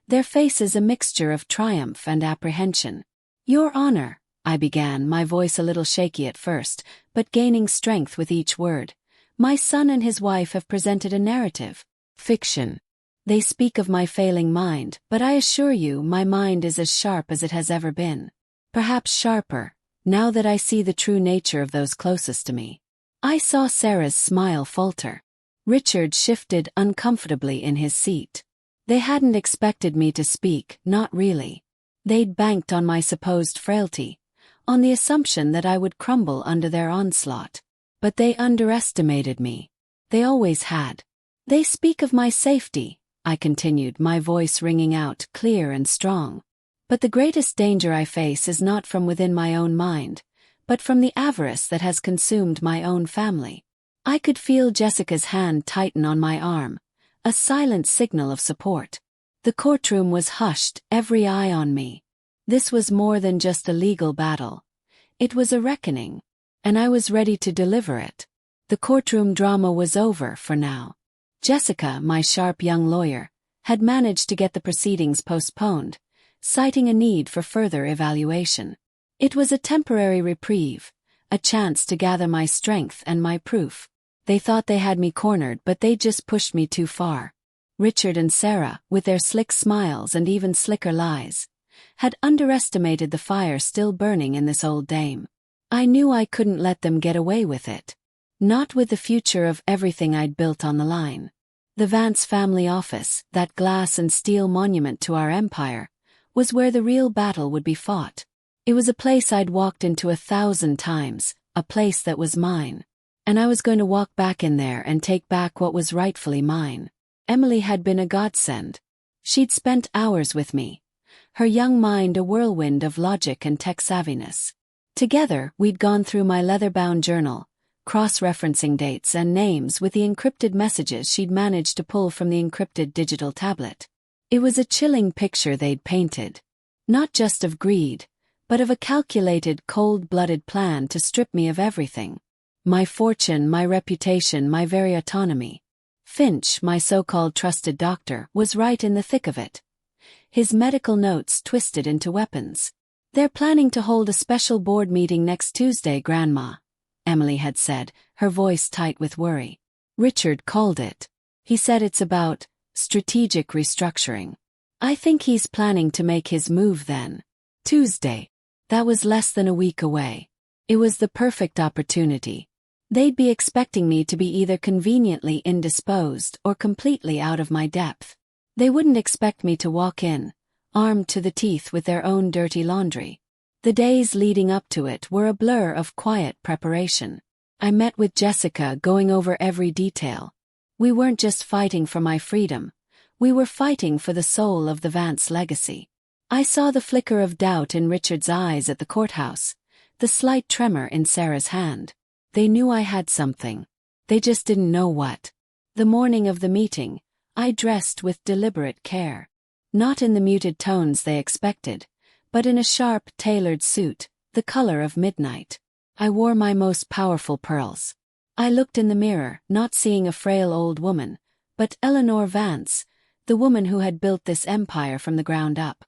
their faces a mixture of triumph and apprehension. "Your Honor," I began, my voice a little shaky at first, but gaining strength with each word. My son and his wife have presented a narrative. Fiction. They speak of my failing mind, but I assure you my mind is as sharp as it has ever been. Perhaps sharper, now that I see the true nature of those closest to me. I saw Sarah's smile falter. Richard shifted uncomfortably in his seat. They hadn't expected me to speak, not really. They'd banked on my supposed frailty, on the assumption that I would crumble under their onslaught. But they underestimated me. They always had. They speak of my safety, I continued, my voice ringing out clear and strong. But the greatest danger I face is not from within my own mind, but from the avarice that has consumed my own family. I could feel Jessica's hand tighten on my arm, a silent signal of support. The courtroom was hushed, every eye on me. This was more than just a legal battle. It was a reckoning, and I was ready to deliver it. The courtroom drama was over for now. Jessica, my sharp young lawyer, had managed to get the proceedings postponed, citing a need for further evaluation. It was a temporary reprieve, a chance to gather my strength and my proof. They thought they had me cornered, but they just pushed me too far. Richard and Sarah, with their slick smiles and even slicker lies, had underestimated the fire still burning in this old dame. I knew I couldn't let them get away with it. Not with the future of everything I'd built on the line. The Vance family office, that glass and steel monument to our empire, was where the real battle would be fought. It was a place I'd walked into 1,000 times, a place that was mine. And I was going to walk back in there and take back what was rightfully mine. Emily had been a godsend. She'd spent hours with me, her young mind a whirlwind of logic and tech savviness. Together, we'd gone through my leather-bound journal, cross-referencing dates and names with the encrypted messages she'd managed to pull from the encrypted digital tablet. It was a chilling picture they'd painted. Not just of greed, but of a calculated, cold-blooded plan to strip me of everything. My fortune, my reputation, my very autonomy. Finch, my so-called trusted doctor, was right in the thick of it. His medical notes twisted into weapons. "They're planning to hold a special board meeting next Tuesday, Grandma," Emily had said, her voice tight with worry. Richard called it. He said it's about strategic restructuring. I think he's planning to make his move then. Tuesday. That was less than a week away. It was the perfect opportunity. They'd be expecting me to be either conveniently indisposed or completely out of my depth. They wouldn't expect me to walk in, armed to the teeth with their own dirty laundry. The days leading up to it were a blur of quiet preparation. I met with Jessica, going over every detail. We weren't just fighting for my freedom. We were fighting for the soul of the Vance legacy. I saw the flicker of doubt in Richard's eyes at the courthouse, the slight tremor in Sarah's hand. They knew I had something. They just didn't know what. The morning of the meeting, I dressed with deliberate care. Not in the muted tones they expected, but in a sharp, tailored suit, the color of midnight. I wore my most powerful pearls. I looked in the mirror, not seeing a frail old woman, but Eleanor Vance, the woman who had built this empire from the ground up.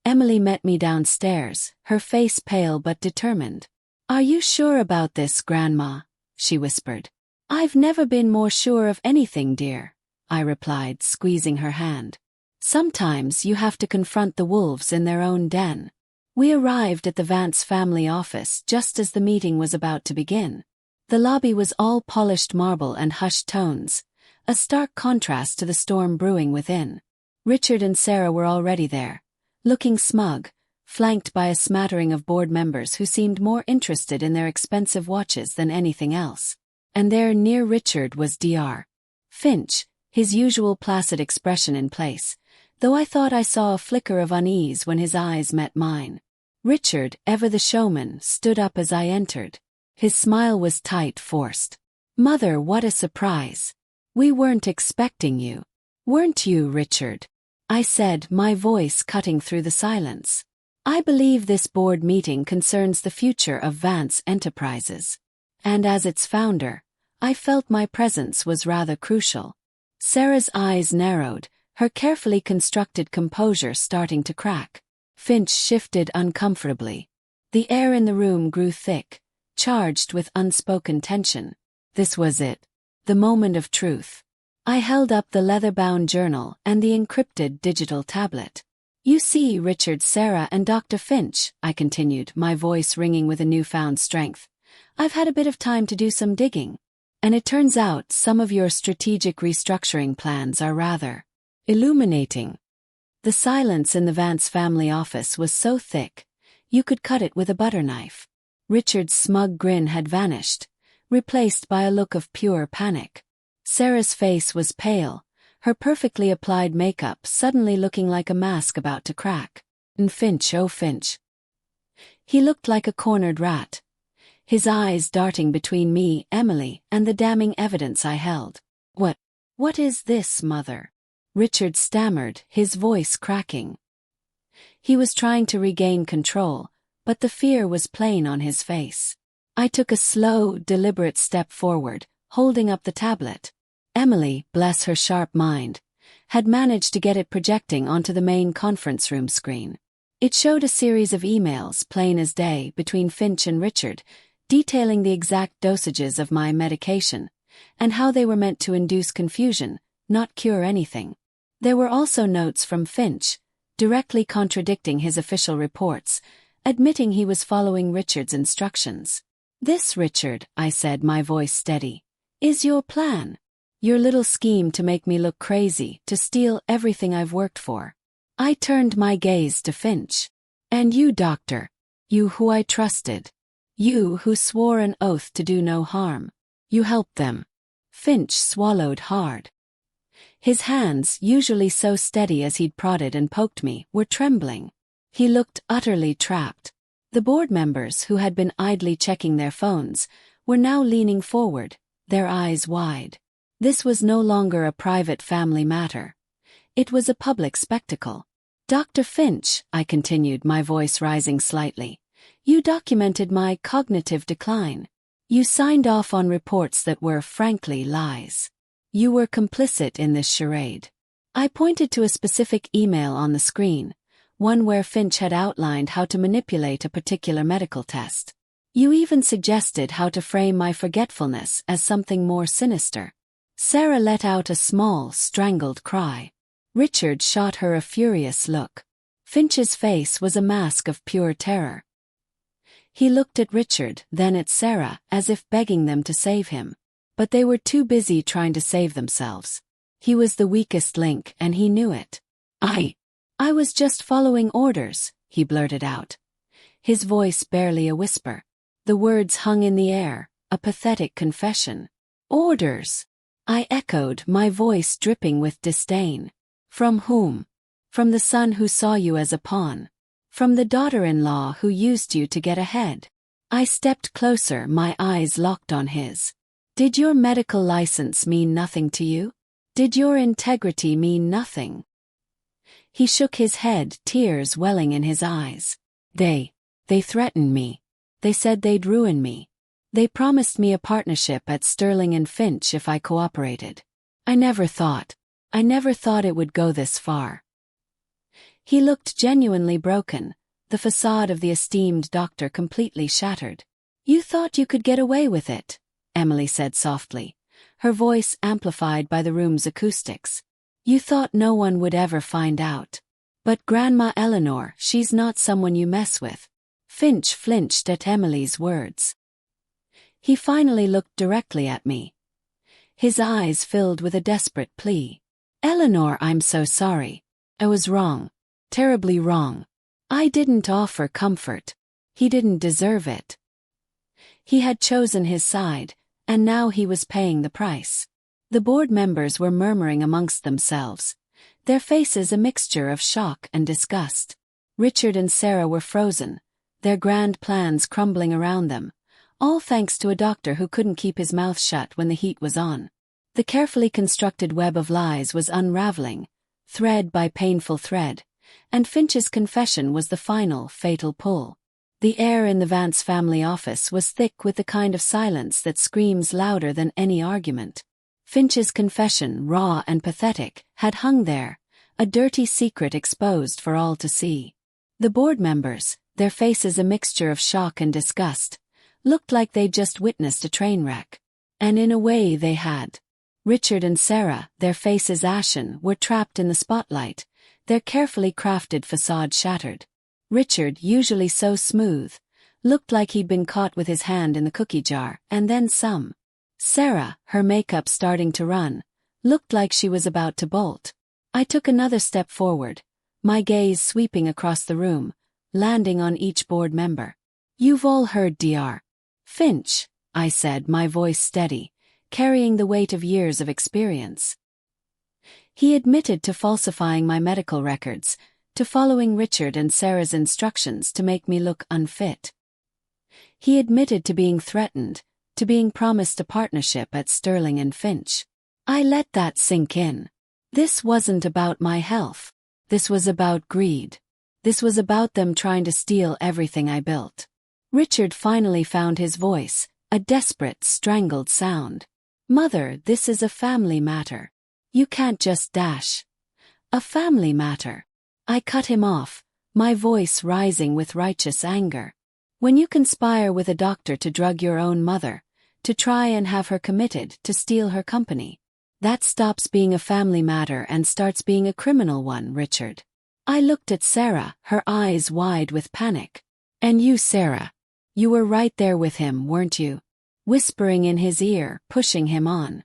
Emily met me downstairs, her face pale but determined. "Are you sure about this, Grandma?" she whispered. "I've never been more sure of anything, dear," I replied, squeezing her hand. "Sometimes you have to confront the wolves in their own den." We arrived at the Vance family office just as the meeting was about to begin. The lobby was all polished marble and hushed tones, a stark contrast to the storm brewing within. Richard and Sarah were already there, looking smug, flanked by a smattering of board members who seemed more interested in their expensive watches than anything else. And there near Richard was Dr. Finch, his usual placid expression in place, though I thought I saw a flicker of unease when his eyes met mine. Richard, ever the showman, stood up as I entered. His smile was tight, forced. "Mother, what a surprise. We weren't expecting you. Weren't you, Richard?" I said, my voice cutting through the silence. "I believe this board meeting concerns the future of Vance Enterprises. And as its founder, I felt my presence was rather crucial." Sarah's eyes narrowed, her carefully constructed composure starting to crack. Finch shifted uncomfortably. The air in the room grew thick, charged with unspoken tension. This was it. The moment of truth. I held up the leather-bound journal and the encrypted digital tablet. "You see, Richard, Sarah, and Dr. Finch," I continued, my voice ringing with a newfound strength. "I've had a bit of time to do some digging. And it turns out some of your strategic restructuring plans are rather illuminating." The silence in the Vance family office was so thick, you could cut it with a butter knife. Richard's smug grin had vanished, replaced by a look of pure panic. Sarah's face was pale, her perfectly applied makeup suddenly looking like a mask about to crack. And Finch, oh Finch. He looked like a cornered rat, his eyes darting between me, Emily, and the damning evidence I held. What is this, Mother?" Richard stammered, his voice cracking. He was trying to regain control, but the fear was plain on his face. I took a slow, deliberate step forward, holding up the tablet. Emily, bless her sharp mind, had managed to get it projecting onto the main conference room screen. It showed a series of emails, plain as day, between Finch and Richard, detailing the exact dosages of my medication, and how they were meant to induce confusion, not cure anything. There were also notes from Finch, directly contradicting his official reports, admitting he was following Richard's instructions. "This, Richard," I said, my voice steady, "is your plan. Your little scheme to make me look crazy, to steal everything I've worked for." I turned my gaze to Finch. "And you, Doctor. You who I trusted. You who swore an oath to do no harm. You helped them." Finch swallowed hard. His hands, usually so steady as he'd prodded and poked me, were trembling. He looked utterly trapped. The board members, who had been idly checking their phones, were now leaning forward, their eyes wide. This was no longer a private family matter. It was a public spectacle. "Dr. Finch," I continued, my voice rising slightly, "you documented my cognitive decline. You signed off on reports that were, frankly, lies. You were complicit in this charade." I pointed to a specific email on the screen, one where Finch had outlined how to manipulate a particular medical test. "You even suggested how to frame my forgetfulness as something more sinister." Sarah let out a small, strangled cry. Richard shot her a furious look. Finch's face was a mask of pure terror. He looked at Richard, then at Sarah, as if begging them to save him. But they were too busy trying to save themselves. He was the weakest link, and he knew it. I was just following orders," he blurted out, his voice barely a whisper. The words hung in the air, a pathetic confession. "Orders?" I echoed, my voice dripping with disdain. "From whom?" "From the son who saw you as a pawn. From the daughter-in-law who used you to get ahead." I stepped closer, my eyes locked on his. "Did your medical license mean nothing to you? Did your integrity mean nothing?" He shook his head, tears welling in his eyes. They threatened me. They said they'd ruin me. They promised me a partnership at Sterling and Finch if I cooperated. I never thought it would go this far." He looked genuinely broken, the facade of the esteemed doctor completely shattered. "You thought you could get away with it," Emily said softly, her voice amplified by the room's acoustics. "You thought no one would ever find out. But Grandma Eleanor, she's not someone you mess with." Finch flinched at Emily's words. He finally looked directly at me. His eyes filled with a desperate plea. "Eleanor, I'm so sorry. I was wrong. Terribly wrong. I didn't offer comfort. He didn't deserve it." He had chosen his side, and now he was paying the price. The board members were murmuring amongst themselves, their faces a mixture of shock and disgust. Richard and Sarah were frozen, their grand plans crumbling around them, all thanks to a doctor who couldn't keep his mouth shut when the heat was on. The carefully constructed web of lies was unraveling, thread by painful thread, and Finch's confession was the final, fatal pull. The air in the Vance family office was thick with the kind of silence that screams louder than any argument. Finch's confession, raw and pathetic, had hung there, a dirty secret exposed for all to see. The board members, their faces a mixture of shock and disgust, looked like they'd just witnessed a train wreck. And in a way they had. Richard and Sarah, their faces ashen, were trapped in the spotlight, their carefully crafted facade shattered. Richard, usually so smooth, looked like he'd been caught with his hand in the cookie jar, and then some. Sarah, her makeup starting to run, looked like she was about to bolt. I took another step forward, my gaze sweeping across the room, landing on each board member. "You've all heard Dr. Finch," I said, my voice steady, carrying the weight of years of experience. He admitted to falsifying my medical records, to following Richard and Sarah's instructions to make me look unfit. He admitted to being threatened, to being promised a partnership at Sterling and Finch. I let that sink in. This wasn't about my health. This was about greed. This was about them trying to steal everything I built. Richard finally found his voice, a desperate, strangled sound. "Mother, this is a family matter. You can't just dash. A family matter." I cut him off, my voice rising with righteous anger. When you conspire with a doctor to drug your own mother, to try and have her committed, to steal her company, that stops being a family matter and starts being a criminal one, Richard. I looked at Sarah, her eyes wide with panic. "And you, Sarah, you were right there with him, weren't you?" Whispering in his ear, pushing him on.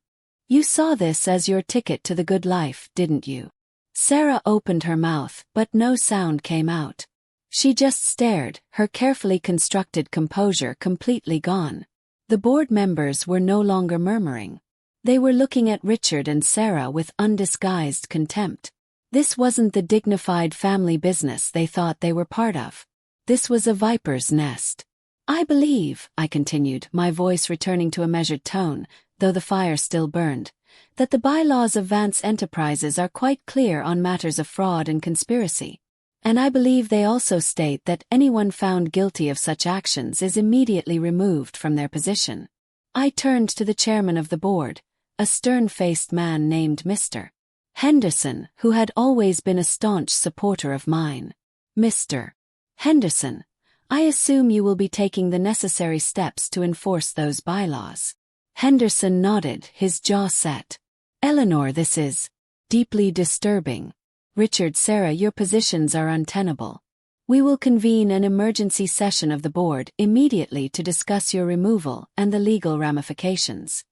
"You saw this as your ticket to the good life, didn't you?" Sarah opened her mouth, but no sound came out. She just stared, her carefully constructed composure completely gone. The board members were no longer murmuring. They were looking at Richard and Sarah with undisguised contempt. This wasn't the dignified family business they thought they were part of. This was a viper's nest. "I believe," I continued, my voice returning to a measured tone, though the fire still burned, "that the bylaws of Vance Enterprises are quite clear on matters of fraud and conspiracy. And I believe they also state that anyone found guilty of such actions is immediately removed from their position." I turned to the chairman of the board, a stern-faced man named Mr. Henderson, who had always been a staunch supporter of mine. "Mr. Henderson, I assume you will be taking the necessary steps to enforce those bylaws." Henderson nodded, his jaw set. "Eleanor, this is deeply disturbing. Richard, Sarah, your positions are untenable. We will convene an emergency session of the board immediately to discuss your removal and the legal ramifications."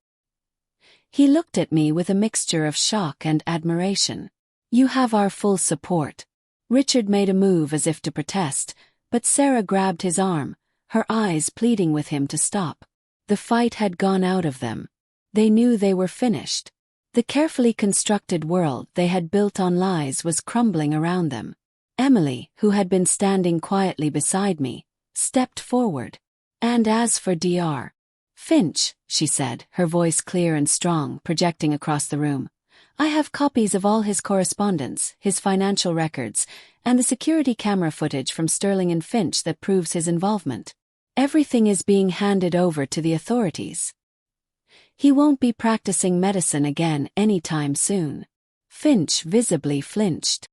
He looked at me with a mixture of shock and admiration. "You have our full support." Richard made a move as if to protest, but Sarah grabbed his arm, her eyes pleading with him to stop. The fight had gone out of them. They knew they were finished. The carefully constructed world they had built on lies was crumbling around them. Emily, who had been standing quietly beside me, stepped forward. "And as for Dr. Finch," she said, her voice clear and strong, projecting across the room, "I have copies of all his correspondence, his financial records, and the security camera footage from Sterling and Finch that proves his involvement. Everything is being handed over to the authorities. He won't be practicing medicine again anytime soon." Finch visibly flinched.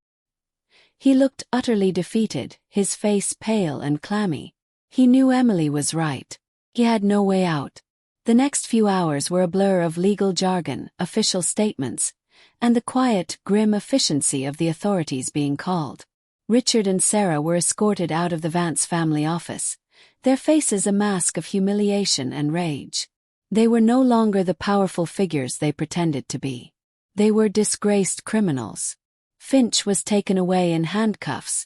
He looked utterly defeated, his face pale and clammy. He knew Emily was right. He had no way out. The next few hours were a blur of legal jargon, official statements, and the quiet, grim efficiency of the authorities being called. Richard and Sarah were escorted out of the Vance family office, their faces a mask of humiliation and rage. They were no longer the powerful figures they pretended to be. They were disgraced criminals. Finch was taken away in handcuffs,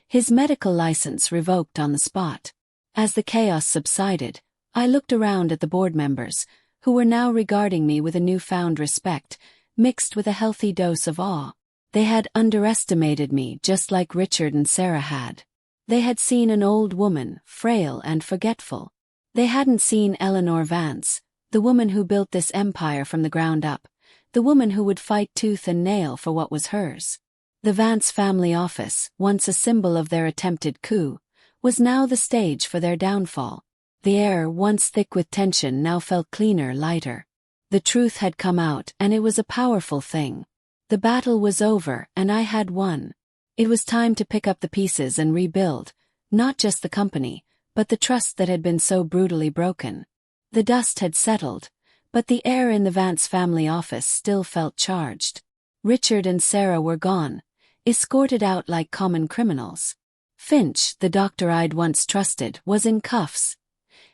his medical license revoked on the spot. As the chaos subsided, I looked around at the board members, who were now regarding me with a newfound respect, mixed with a healthy dose of awe. They had underestimated me just like Richard and Sarah had. They had seen an old woman, frail and forgetful. They hadn't seen Eleanor Vance, the woman who built this empire from the ground up, the woman who would fight tooth and nail for what was hers. The Vance family office, once a symbol of their attempted coup, was now the stage for their downfall. The air, once thick with tension, now felt cleaner, lighter. The truth had come out, and it was a powerful thing. The battle was over, and I had won. It was time to pick up the pieces and rebuild, not just the company, but the trust that had been so brutally broken. The dust had settled, but the air in the Vance family office still felt charged. Richard and Sarah were gone, escorted out like common criminals. Finch, the doctor I'd once trusted, was in cuffs,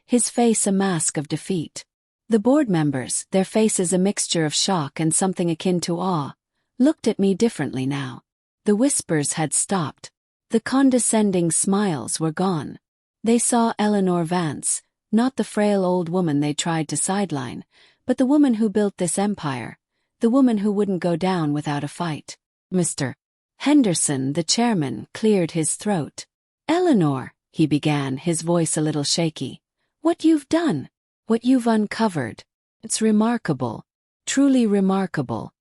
his face a mask of defeat. The board members, their faces a mixture of shock and something akin to awe, looked at me differently now. The whispers had stopped. The condescending smiles were gone. They saw Eleanor Vance, not the frail old woman they tried to sideline, but the woman who built this empire, the woman who wouldn't go down without a fight. Mr. Henderson, the chairman, cleared his throat. "Eleanor," he began, his voice a little shaky, "what you've done, what you've uncovered, it's remarkable, truly remarkable."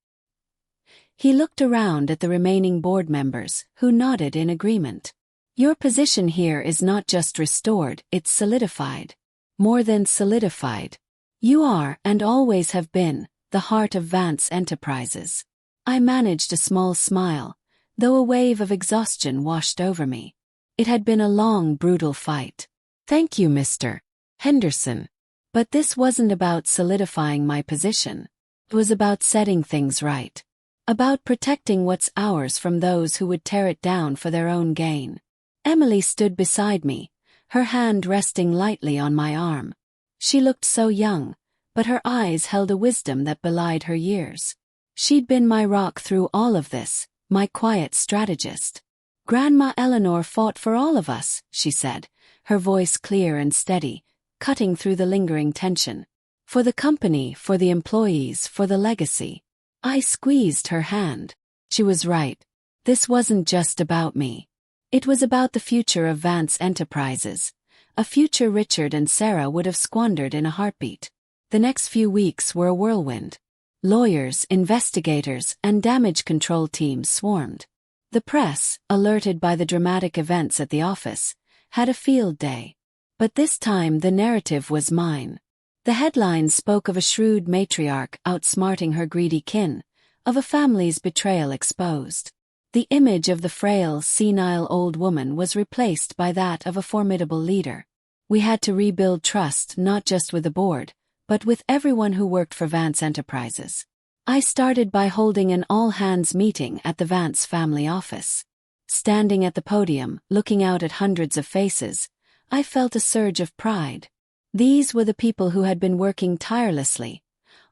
He looked around at the remaining board members, who nodded in agreement. "Your position here is not just restored, it's solidified. More than solidified. You are, and always have been, the heart of Vance Enterprises." I managed a small smile, though a wave of exhaustion washed over me. It had been a long, brutal fight. "Thank you, Mr. Henderson." But this wasn't about solidifying my position. It was about setting things right. About protecting what's ours from those who would tear it down for their own gain. Emily stood beside me, her hand resting lightly on my arm. She looked so young, but her eyes held a wisdom that belied her years. She'd been my rock through all of this, my quiet strategist. "Grandma Eleanor fought for all of us," she said, her voice clear and steady, cutting through the lingering tension. "For the company, for the employees, for the legacy." I squeezed her hand. She was right. This wasn't just about me. It was about the future of Vance Enterprises, a future Richard and Sarah would have squandered in a heartbeat. The next few weeks were a whirlwind. Lawyers, investigators, and damage control teams swarmed. The press, alerted by the dramatic events at the office, had a field day. But this time the narrative was mine. The headlines spoke of a shrewd matriarch outsmarting her greedy kin, of a family's betrayal exposed. The image of the frail, senile old woman was replaced by that of a formidable leader. We had to rebuild trust not just with the board, but with everyone who worked for Vance Enterprises. I started by holding an all-hands meeting at the Vance family office. Standing at the podium, looking out at hundreds of faces, I felt a surge of pride. These were the people who had been working tirelessly,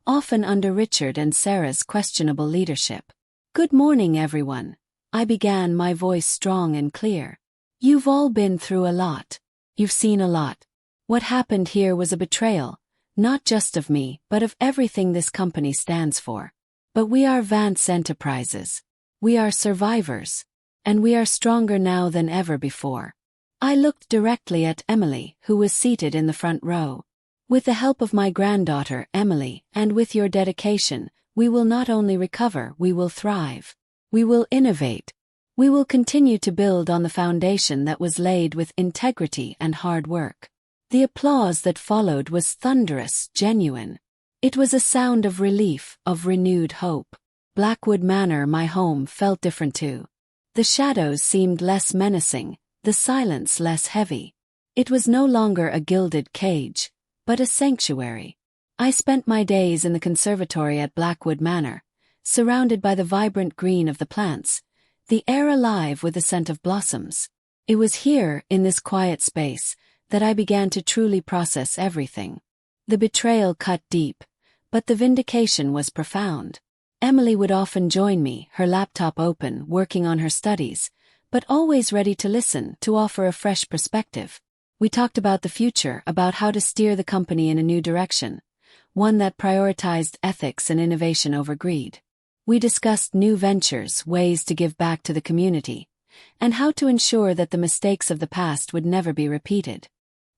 often under Richard and Sarah's questionable leadership. "Good morning, everyone," I began, my voice strong and clear. "You've all been through a lot. You've seen a lot. What happened here was a betrayal, not just of me, but of everything this company stands for. But we are Vance Enterprises. We are survivors. And we are stronger now than ever before." I looked directly at Emily, who was seated in the front row. "With the help of my granddaughter, Emily, and with your dedication, we will not only recover, we will thrive. We will innovate. We will continue to build on the foundation that was laid with integrity and hard work." The applause that followed was thunderous, genuine. It was a sound of relief, of renewed hope. Blackwood Manor, my home, felt different too. The shadows seemed less menacing, the silence less heavy. It was no longer a gilded cage, but a sanctuary. I spent my days in the conservatory at Blackwood Manor, surrounded by the vibrant green of the plants, the air alive with the scent of blossoms. It was here, in this quiet space, that I began to truly process everything. The betrayal cut deep, but the vindication was profound. Emily would often join me, her laptop open, working on her studies, but always ready to listen, to offer a fresh perspective. We talked about the future, about how to steer the company in a new direction, one that prioritized ethics and innovation over greed. We discussed new ventures, ways to give back to the community, and how to ensure that the mistakes of the past would never be repeated.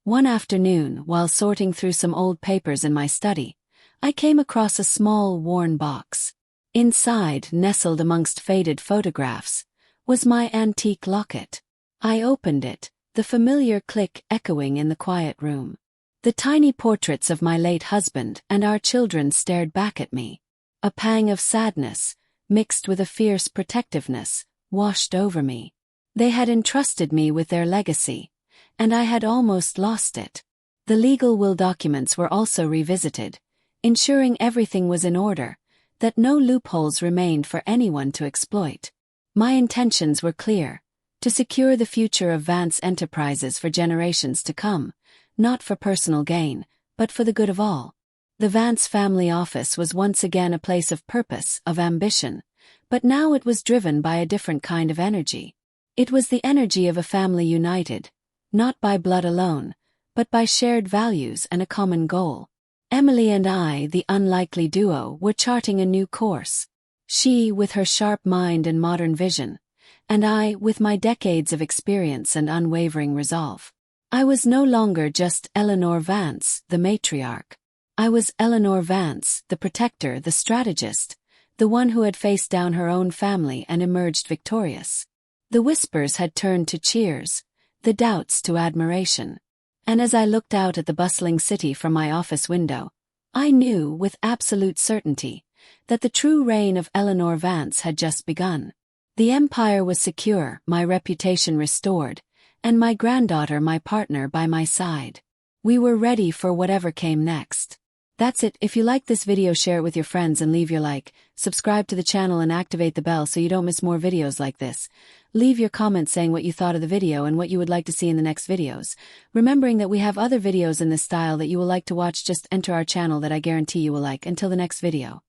One afternoon, while sorting through some old papers in my study, I came across a small, worn box. Inside, nestled amongst faded photographs, was my antique locket. I opened it, the familiar click echoing in the quiet room. The tiny portraits of my late husband and our children stared back at me. A pang of sadness, mixed with a fierce protectiveness, washed over me. They had entrusted me with their legacy, and I had almost lost it. The legal will documents were also revisited, ensuring everything was in order, that no loopholes remained for anyone to exploit. My intentions were clear: to secure the future of Vance Enterprises for generations to come, not for personal gain, but for the good of all. The Vance family office was once again a place of purpose, of ambition, but now it was driven by a different kind of energy. It was the energy of a family united, not by blood alone, but by shared values and a common goal. Emily and I, the unlikely duo, were charting a new course. She with her sharp mind and modern vision, and I with my decades of experience and unwavering resolve. I was no longer just Eleanor Vance, the matriarch. I was Eleanor Vance, the protector, the strategist, the one who had faced down her own family and emerged victorious. The whispers had turned to cheers, the doubts to admiration. And as I looked out at the bustling city from my office window, I knew with absolute certainty that the true reign of Eleanor Vance had just begun. The empire was secure, my reputation restored, and my granddaughter my partner by my side. We were ready for whatever came next. That's it. If you liked this video, share it with your friends and leave your like, subscribe to the channel and activate the bell so you don't miss more videos like this. Leave your comments saying what you thought of the video and what you would like to see in the next videos. Remembering that we have other videos in this style that you will like to watch, just enter our channel that I guarantee you will like. Until the next video.